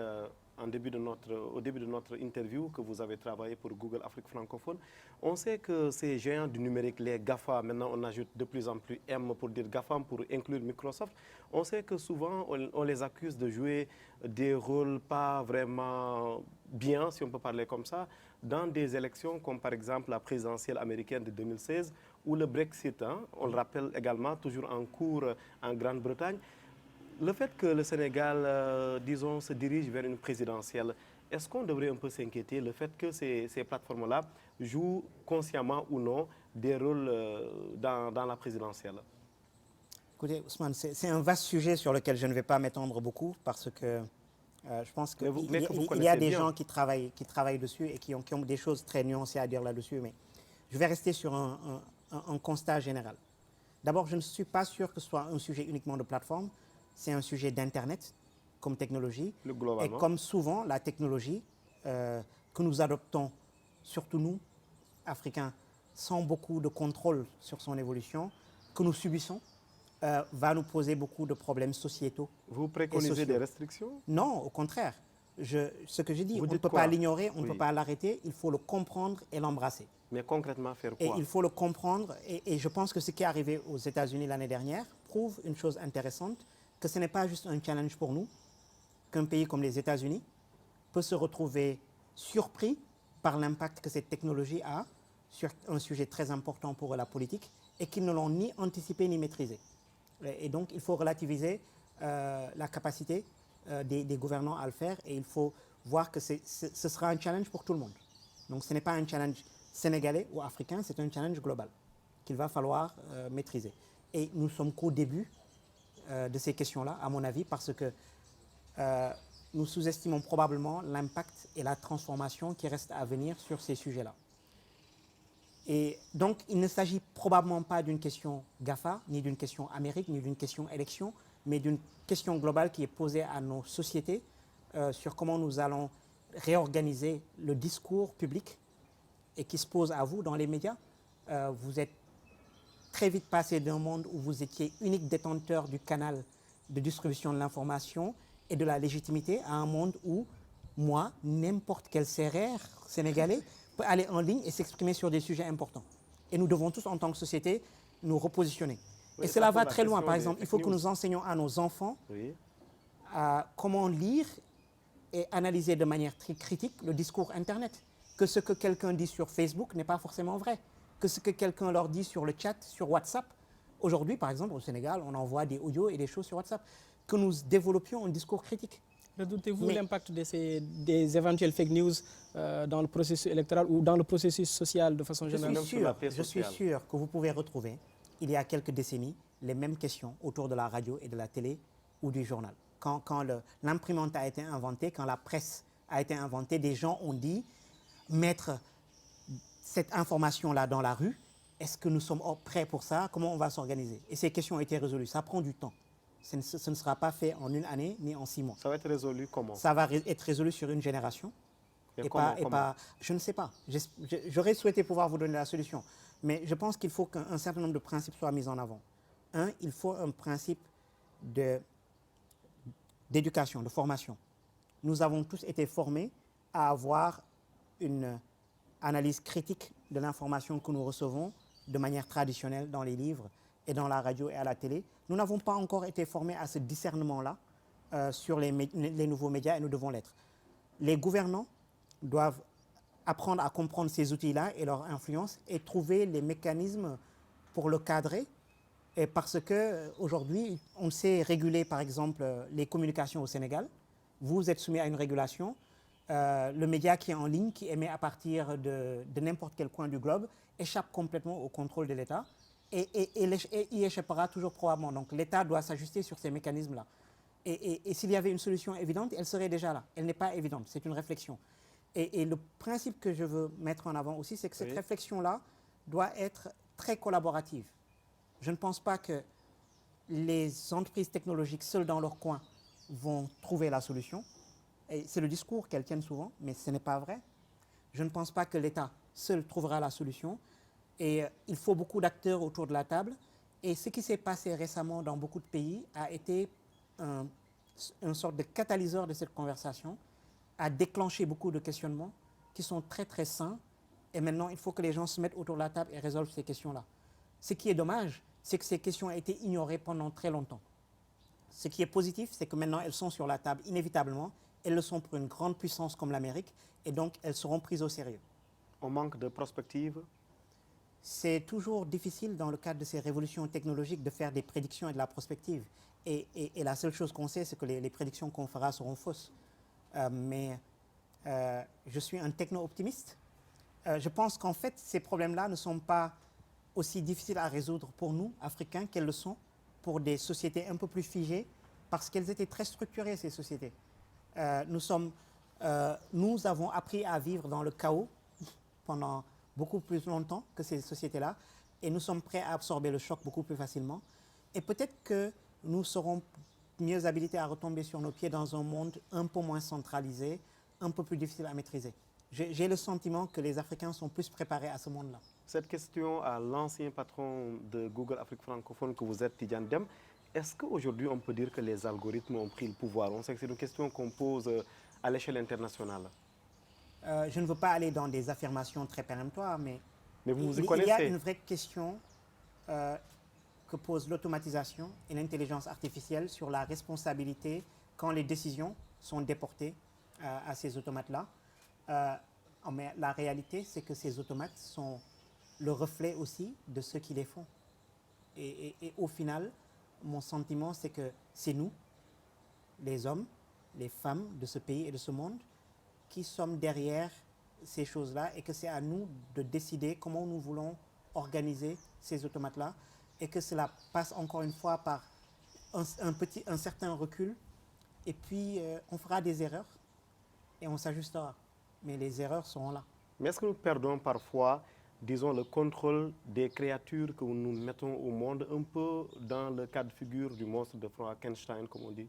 au début de notre interview que vous avez travaillé pour Google Afrique francophone. On sait que ces géants du numérique, les GAFA, maintenant on ajoute de plus en plus M pour dire GAFAM pour inclure Microsoft. On sait que souvent on les accuse de jouer des rôles pas vraiment bien, si on peut parler comme ça, dans des élections comme par exemple la présidentielle américaine de 2016 ou le Brexit, hein, on le rappelle également, toujours en cours en Grande-Bretagne. Le fait que le Sénégal, disons, se dirige vers une présidentielle, est-ce qu'on devrait un peu s'inquiéter le fait que ces plateformes-là jouent consciemment ou non des rôles dans la présidentielle? Écoutez, Ousmane, c'est un vaste sujet sur lequel je ne vais pas m'étendre beaucoup parce que je pense qu'il y a des gens qui travaillent dessus et qui ont des choses très nuancées à dire là-dessus, mais je vais rester sur un constat général. D'abord, je ne suis pas sûr que ce soit un sujet uniquement de plateforme. C'est un sujet d'Internet comme technologie. Et comme souvent, la technologie que nous adoptons, surtout nous, Africains, sans beaucoup de contrôle sur son évolution, que nous subissons, va nous poser beaucoup de problèmes sociétaux. Vous préconisez des restrictions? Non, au contraire. Ce que j'ai dit, on ne peut pas l'ignorer, on ne peut pas l'arrêter, il faut le comprendre et l'embrasser. Mais concrètement, faire quoi? Et il faut le comprendre, et je pense que ce qui est arrivé aux États-Unis l'année dernière prouve une chose intéressante, que ce n'est pas juste un challenge pour nous, qu'un pays comme les États-Unis peut se retrouver surpris par l'impact que cette technologie a sur un sujet très important pour la politique et qu'ils ne l'ont ni anticipé ni maîtrisé. Et donc, il faut relativiser la capacité des gouvernants à le faire et il faut voir que ce sera un challenge pour tout le monde. Donc, ce n'est pas un challenge sénégalais ou africain, c'est un challenge global qu'il va falloir maîtriser. Et nous sommes qu'au début de ces questions-là, à mon avis, parce que nous sous-estimons probablement l'impact et la transformation qui reste à venir sur ces sujets-là. Et donc, il ne s'agit probablement pas d'une question GAFA, ni d'une question Amérique, ni d'une question élection, mais d'une question globale qui est posée à nos sociétés sur comment nous allons réorganiser le discours public et qui se pose à vous dans les médias. Vous êtes très vite passé d'un monde où vous étiez unique détenteur du canal de distribution de l'information et de la légitimité à un monde où moi, n'importe quel CRR sénégalais peut aller en ligne et s'exprimer sur des sujets importants. Et nous devons tous, en tant que société, nous repositionner. Oui, et cela va très loin. Par exemple, il faut que nous enseignions à nos enfants comment lire et analyser de manière très critique le discours Internet. Que ce que quelqu'un dit sur Facebook n'est pas forcément vrai. Que ce que quelqu'un leur dit sur le chat, sur WhatsApp. Aujourd'hui, par exemple, au Sénégal, on envoie des audios et des choses sur WhatsApp. Que nous développions un discours critique. Redoutez-vous l'impact des éventuelles fake news dans le processus électoral ou dans le processus social de façon générale? Je suis sûr que vous pouvez retrouver, il y a quelques décennies, les mêmes questions autour de la radio et de la télé ou du journal. Quand l'imprimante a été inventée, quand la presse a été inventée, des gens ont dit mettre cette information-là dans la rue, est-ce que nous sommes prêts pour ça? Comment on va s'organiser? Et ces questions ont été résolues. Ça prend du temps. Ce ne sera pas fait en une année ni en 6 mois. Ça va être résolu comment? Ça va être résolu sur une génération. Je ne sais pas. J'aurais souhaité pouvoir vous donner la solution. Mais je pense qu'il faut qu'un certain nombre de principes soient mis en avant. Un, il faut un principe d'éducation, de formation. Nous avons tous été formés à avoir une analyse critique de l'information que nous recevons de manière traditionnelle dans les livres et dans la radio et à la télé. Nous n'avons pas encore été formés à ce discernement-là sur les nouveaux médias et nous devons l'être. Les gouvernants doivent apprendre à comprendre ces outils-là et leur influence et trouver les mécanismes pour le cadrer. Et parce qu'aujourd'hui, on sait réguler, par exemple, les communications au Sénégal. Vous êtes soumis à une régulation. Le média qui est en ligne, qui émet à partir de n'importe quel coin du globe, échappe complètement au contrôle de l'État et y échappera toujours probablement. Donc l'État doit s'ajuster sur ces mécanismes-là. Et s'il y avait une solution évidente, elle serait déjà là. Elle n'est pas évidente, c'est une réflexion. Et le principe que je veux mettre en avant aussi, c'est que cette réflexion-là doit être très collaborative. Je ne pense pas que les entreprises technologiques seules dans leur coin vont trouver la solution. Et c'est le discours qu'elles tiennent souvent, mais ce n'est pas vrai. Je ne pense pas que l'État seul trouvera la solution. Et il faut beaucoup d'acteurs autour de la table. Et ce qui s'est passé récemment dans beaucoup de pays a été une sorte de catalyseur de cette conversation, a déclenché beaucoup de questionnements qui sont très très sains. Et maintenant, il faut que les gens se mettent autour de la table et résolvent ces questions-là. Ce qui est dommage, c'est que ces questions ont été ignorées pendant très longtemps. Ce qui est positif, c'est que maintenant, elles sont sur la table inévitablement. Elles le sont pour une grande puissance comme l'Amérique. Et donc, elles seront prises au sérieux. On manque de prospective. C'est toujours difficile dans le cadre de ces révolutions technologiques de faire des prédictions et de la prospective. Et la seule chose qu'on sait, c'est que les prédictions qu'on fera seront fausses. Mais je suis un techno-optimiste. Je pense qu'en fait, ces problèmes-là ne sont pas aussi difficiles à résoudre pour nous, Africains, qu'elles le sont pour des sociétés un peu plus figées, parce qu'elles étaient très structurées, ces sociétés. Nous avons appris à vivre dans le chaos pendant beaucoup plus longtemps que ces sociétés-là, et nous sommes prêts à absorber le choc beaucoup plus facilement. Et peut-être que nous serons mieux habilités à retomber sur nos pieds dans un monde un peu moins centralisé, un peu plus difficile à maîtriser. J'ai le sentiment que les Africains sont plus préparés à ce monde-là. Cette question à l'ancien patron de Google Afrique francophone que vous êtes, Tidjane Dème, est-ce qu'aujourd'hui on peut dire que les algorithmes ont pris le pouvoir? On sait que c'est une question qu'on pose à l'échelle internationale. Je ne veux pas aller dans des affirmations très péremptoires, mais vous y il connaissez. y a une vraie question que pose l'automatisation et l'intelligence artificielle sur la responsabilité quand les décisions sont déportées à ces automates-là. Mais la réalité, c'est que ces automates sont le reflet aussi de ceux qui les font. Et au final, mon sentiment, c'est que c'est nous, les hommes, les femmes de ce pays et de ce monde, qui sommes derrière ces choses-là, et que c'est à nous de décider comment nous voulons organiser ces automates-là, et que cela passe encore une fois par un certain recul, et puis on fera des erreurs et on s'ajustera. Mais les erreurs seront là. Mais est-ce que nous perdons parfois, disons, le contrôle des créatures que nous mettons au monde, un peu dans le cas de figure du monstre de Frankenstein, comme on dit?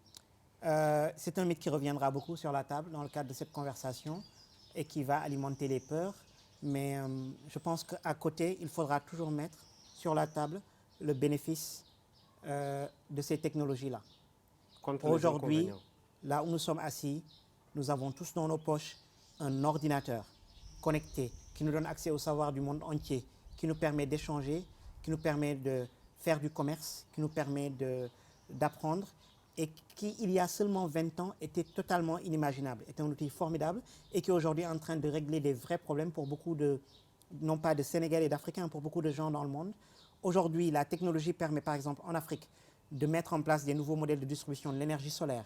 C'est un mythe qui reviendra beaucoup sur la table dans le cadre de cette conversation et qui va alimenter les peurs. Mais je pense qu'à côté, il faudra toujours mettre sur la table le bénéfice de ces technologies-là. Aujourd'hui, là où nous sommes assis, nous avons tous dans nos poches un ordinateur connecté qui nous donne accès au savoir du monde entier, qui nous permet d'échanger, qui nous permet de faire du commerce, qui nous permet d'apprendre, et qui, il y a seulement 20 ans, était totalement inimaginable, était un outil formidable et qui aujourd'hui est en train de régler des vrais problèmes pour beaucoup de, non pas de Sénégalais et d'Africains, pour beaucoup de gens dans le monde. Aujourd'hui, la technologie permet par exemple en Afrique de mettre en place des nouveaux modèles de distribution de l'énergie solaire,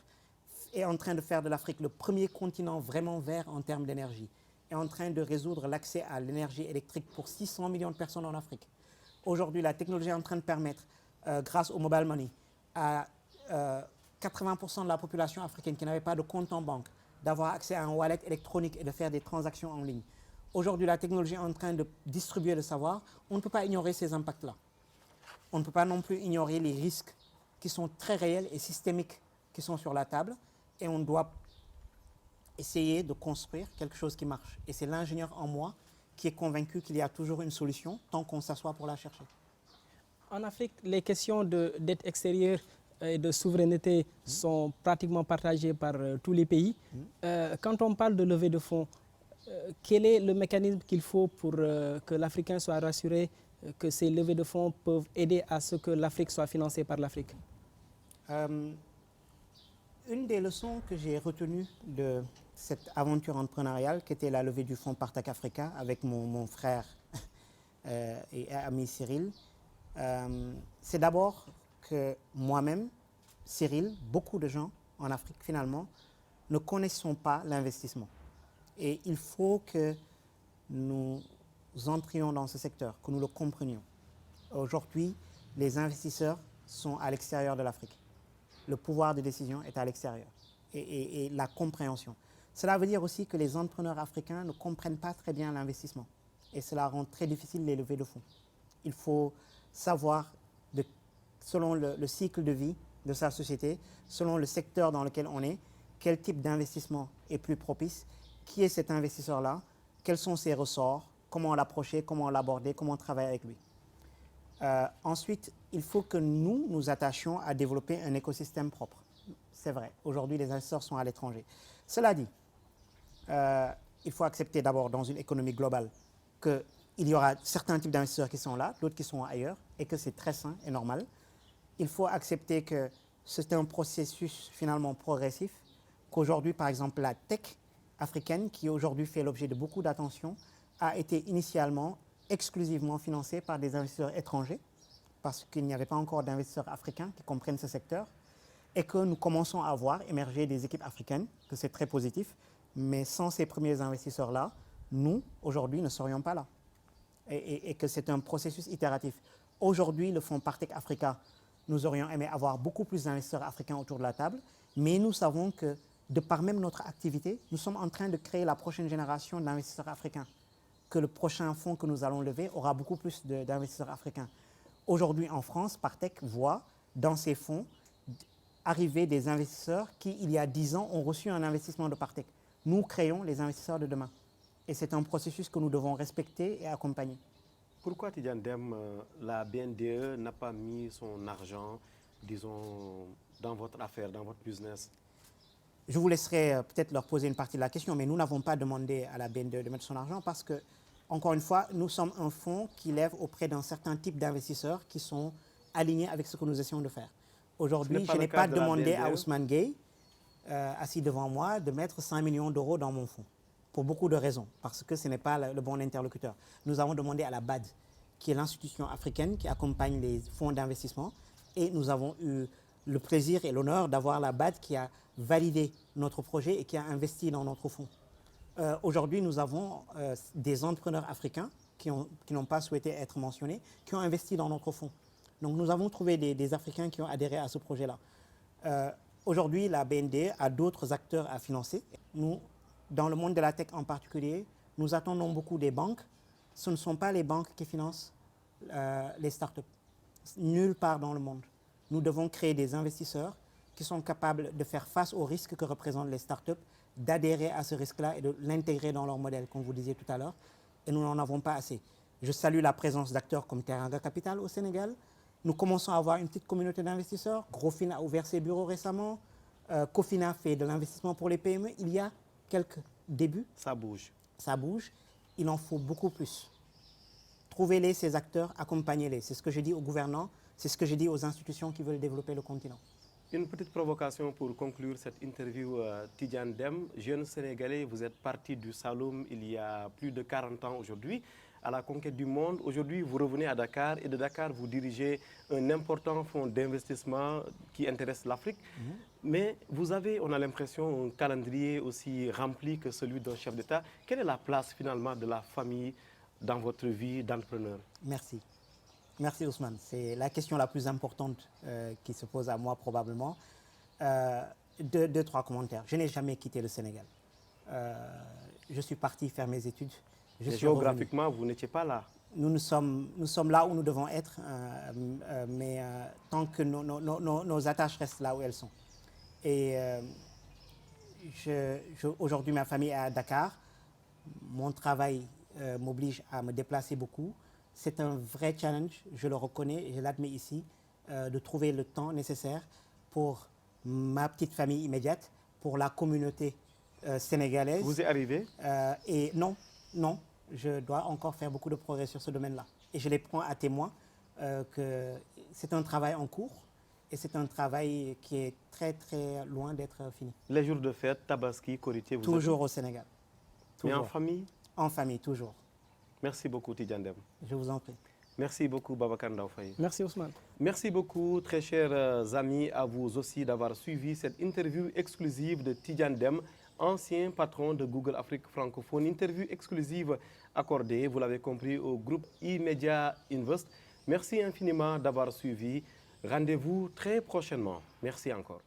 est en train de faire de l'Afrique le premier continent vraiment vert en termes d'énergie, est en train de résoudre l'accès à l'énergie électrique pour 600 millions de personnes en Afrique. Aujourd'hui, la technologie est en train de permettre, grâce au mobile money, à 80% de la population africaine qui n'avait pas de compte en banque, d'avoir accès à un wallet électronique et de faire des transactions en ligne. Aujourd'hui, la technologie est en train de distribuer le savoir. On ne peut pas ignorer ces impacts-là. On ne peut pas non plus ignorer les risques qui sont très réels et systémiques qui sont sur la table. Et on doit essayer de construire quelque chose qui marche. Et c'est l'ingénieur en moi qui est convaincu qu'il y a toujours une solution tant qu'on s'assoit pour la chercher. En Afrique, les questions d'aide extérieure et de souveraineté sont pratiquement partagées par tous les pays. Quand on parle de levée de fonds, quel est le mécanisme qu'il faut pour que l'Africain soit rassuré que ces levées de fonds peuvent aider à ce que l'Afrique soit financée par l'Afrique? Une des leçons que j'ai retenues de cette aventure entrepreneuriale, qui était la levée du fonds Partac Africa avec mon frère et ami Cyril, c'est d'abord que moi-même, Cyril, beaucoup de gens en Afrique finalement, ne connaissons pas l'investissement. Et il faut que nous entrions dans ce secteur, que nous le comprenions. Aujourd'hui, les investisseurs sont à l'extérieur de l'Afrique. Le pouvoir de décision est à l'extérieur et la compréhension. Cela veut dire aussi que les entrepreneurs africains ne comprennent pas très bien l'investissement et cela rend très difficile les levées de fonds. Il faut savoir, selon le cycle de vie de sa société, selon le secteur dans lequel on est, quel type d'investissement est plus propice, qui est cet investisseur-là, quels sont ses ressorts, comment l'approcher, comment l'aborder, comment travailler avec lui. Ensuite, il faut que nous nous attachions à développer un écosystème propre. C'est vrai, aujourd'hui les investisseurs sont à l'étranger. Cela dit, il faut accepter d'abord dans une économie globale qu'il y aura certains types d'investisseurs qui sont là, d'autres qui sont ailleurs, et que c'est très sain et normal. Il faut accepter que c'est un processus finalement progressif, qu'aujourd'hui par exemple la tech africaine, qui aujourd'hui fait l'objet de beaucoup d'attention, a été initialement exclusivement financée par des investisseurs étrangers, parce qu'il n'y avait pas encore d'investisseurs africains qui comprennent ce secteur, et que nous commençons à voir émerger des équipes africaines, que c'est très positif, mais sans ces premiers investisseurs-là, nous, aujourd'hui, ne serions pas là. Et que c'est un processus itératif. Aujourd'hui, le fonds Partech Africa, nous aurions aimé avoir beaucoup plus d'investisseurs africains autour de la table, mais nous savons que, de par même notre activité, nous sommes en train de créer la prochaine génération d'investisseurs africains, que le prochain fonds que nous allons lever aura beaucoup plus d'investisseurs africains. Aujourd'hui, en France, Partech voit dans ces fonds arriver des investisseurs qui, il y a 10 ans, ont reçu un investissement de Partech. Nous créons les investisseurs de demain. Et c'est un processus que nous devons respecter et accompagner. Pourquoi, Tidiane Dème, la BNDE n'a pas mis son argent, disons, dans votre affaire, dans votre business? Je vous laisserai peut-être leur poser une partie de la question, mais nous n'avons pas demandé à la BNDE de mettre son argent parce que, encore une fois, nous sommes un fonds qui lève auprès d'un certain type d'investisseurs qui sont alignés avec ce que nous essayons de faire. Aujourd'hui, je n'ai pas demandé à Ousmane Gueye, assis devant moi, de mettre 5 millions d'euros dans mon fonds, pour beaucoup de raisons, parce que ce n'est pas le bon interlocuteur. Nous avons demandé à la BAD, qui est l'institution africaine qui accompagne les fonds d'investissement, et nous avons eu le plaisir et l'honneur d'avoir la BAD qui a validé notre projet et qui a investi dans notre fonds. Aujourd'hui, nous avons des entrepreneurs africains qui n'ont pas souhaité être mentionnés, qui ont investi dans notre fonds. Donc nous avons trouvé des Africains qui ont adhéré à ce projet-là. Aujourd'hui, la BND a d'autres acteurs à financer. Nous, dans le monde de la tech en particulier, nous attendons beaucoup des banques. Ce ne sont pas les banques qui financent les startups. Nulle part dans le monde. Nous devons créer des investisseurs qui sont capables de faire face aux risques que représentent les startups, d'adhérer à ce risque-là et de l'intégrer dans leur modèle, comme vous disiez tout à l'heure. Et nous n'en avons pas assez. Je salue la présence d'acteurs comme Teranga Capital au Sénégal. Nous commençons à avoir une petite communauté d'investisseurs. Grofin a ouvert ses bureaux récemment. Cofina fait de l'investissement pour les PME. Il y a quelques débuts. Ça bouge. Ça bouge. Il en faut beaucoup plus. Trouvez-les, ces acteurs, accompagnez-les. C'est ce que je dis aux gouvernants, c'est ce que je dis aux institutions qui veulent développer le continent. Une petite provocation pour conclure cette interview, Tidiane Dème, jeune Sénégalais, vous êtes parti du Saloum il y a plus de 40 ans aujourd'hui, à la conquête du monde. Aujourd'hui, vous revenez à Dakar et de Dakar, vous dirigez un important fonds d'investissement qui intéresse l'Afrique. Mais vous avez, on a l'impression, un calendrier aussi rempli que celui d'un chef d'État. Quelle est la place finalement de la famille dans votre vie d'entrepreneur? Merci. Merci Ousmane. C'est la question la plus importante qui se pose à moi probablement. Deux, trois commentaires. Je n'ai jamais quitté le Sénégal. Je suis parti faire mes études. Géographiquement, vous n'étiez pas là. Nous sommes là où nous devons être, mais tant que nos attaches restent là où elles sont. Et aujourd'hui, ma famille est à Dakar. Mon travail m'oblige à me déplacer beaucoup. C'est un vrai challenge, je le reconnais et je l'admets ici, de trouver le temps nécessaire pour ma petite famille immédiate, pour la communauté sénégalaise. Vous y arrivez? Et non, je dois encore faire beaucoup de progrès sur ce domaine-là. Et je les prends à témoin que c'est un travail en cours et c'est un travail qui est très très loin d'être fini. Les jours de fête, Tabaski, Korité, vous toujours au Sénégal. Toujours. Et en famille? En famille, toujours. Merci beaucoup, Tidiane Dème. Je vous en prie. Merci beaucoup, Babacar Ndao Faye. Merci, Ousmane. Merci beaucoup, très chers amis, à vous aussi d'avoir suivi cette interview exclusive de Tidiane Dème, ancien patron de Google Afrique francophone. Interview exclusive accordée, vous l'avez compris, au groupe E-Media Invest. Merci infiniment d'avoir suivi. Rendez-vous très prochainement. Merci encore.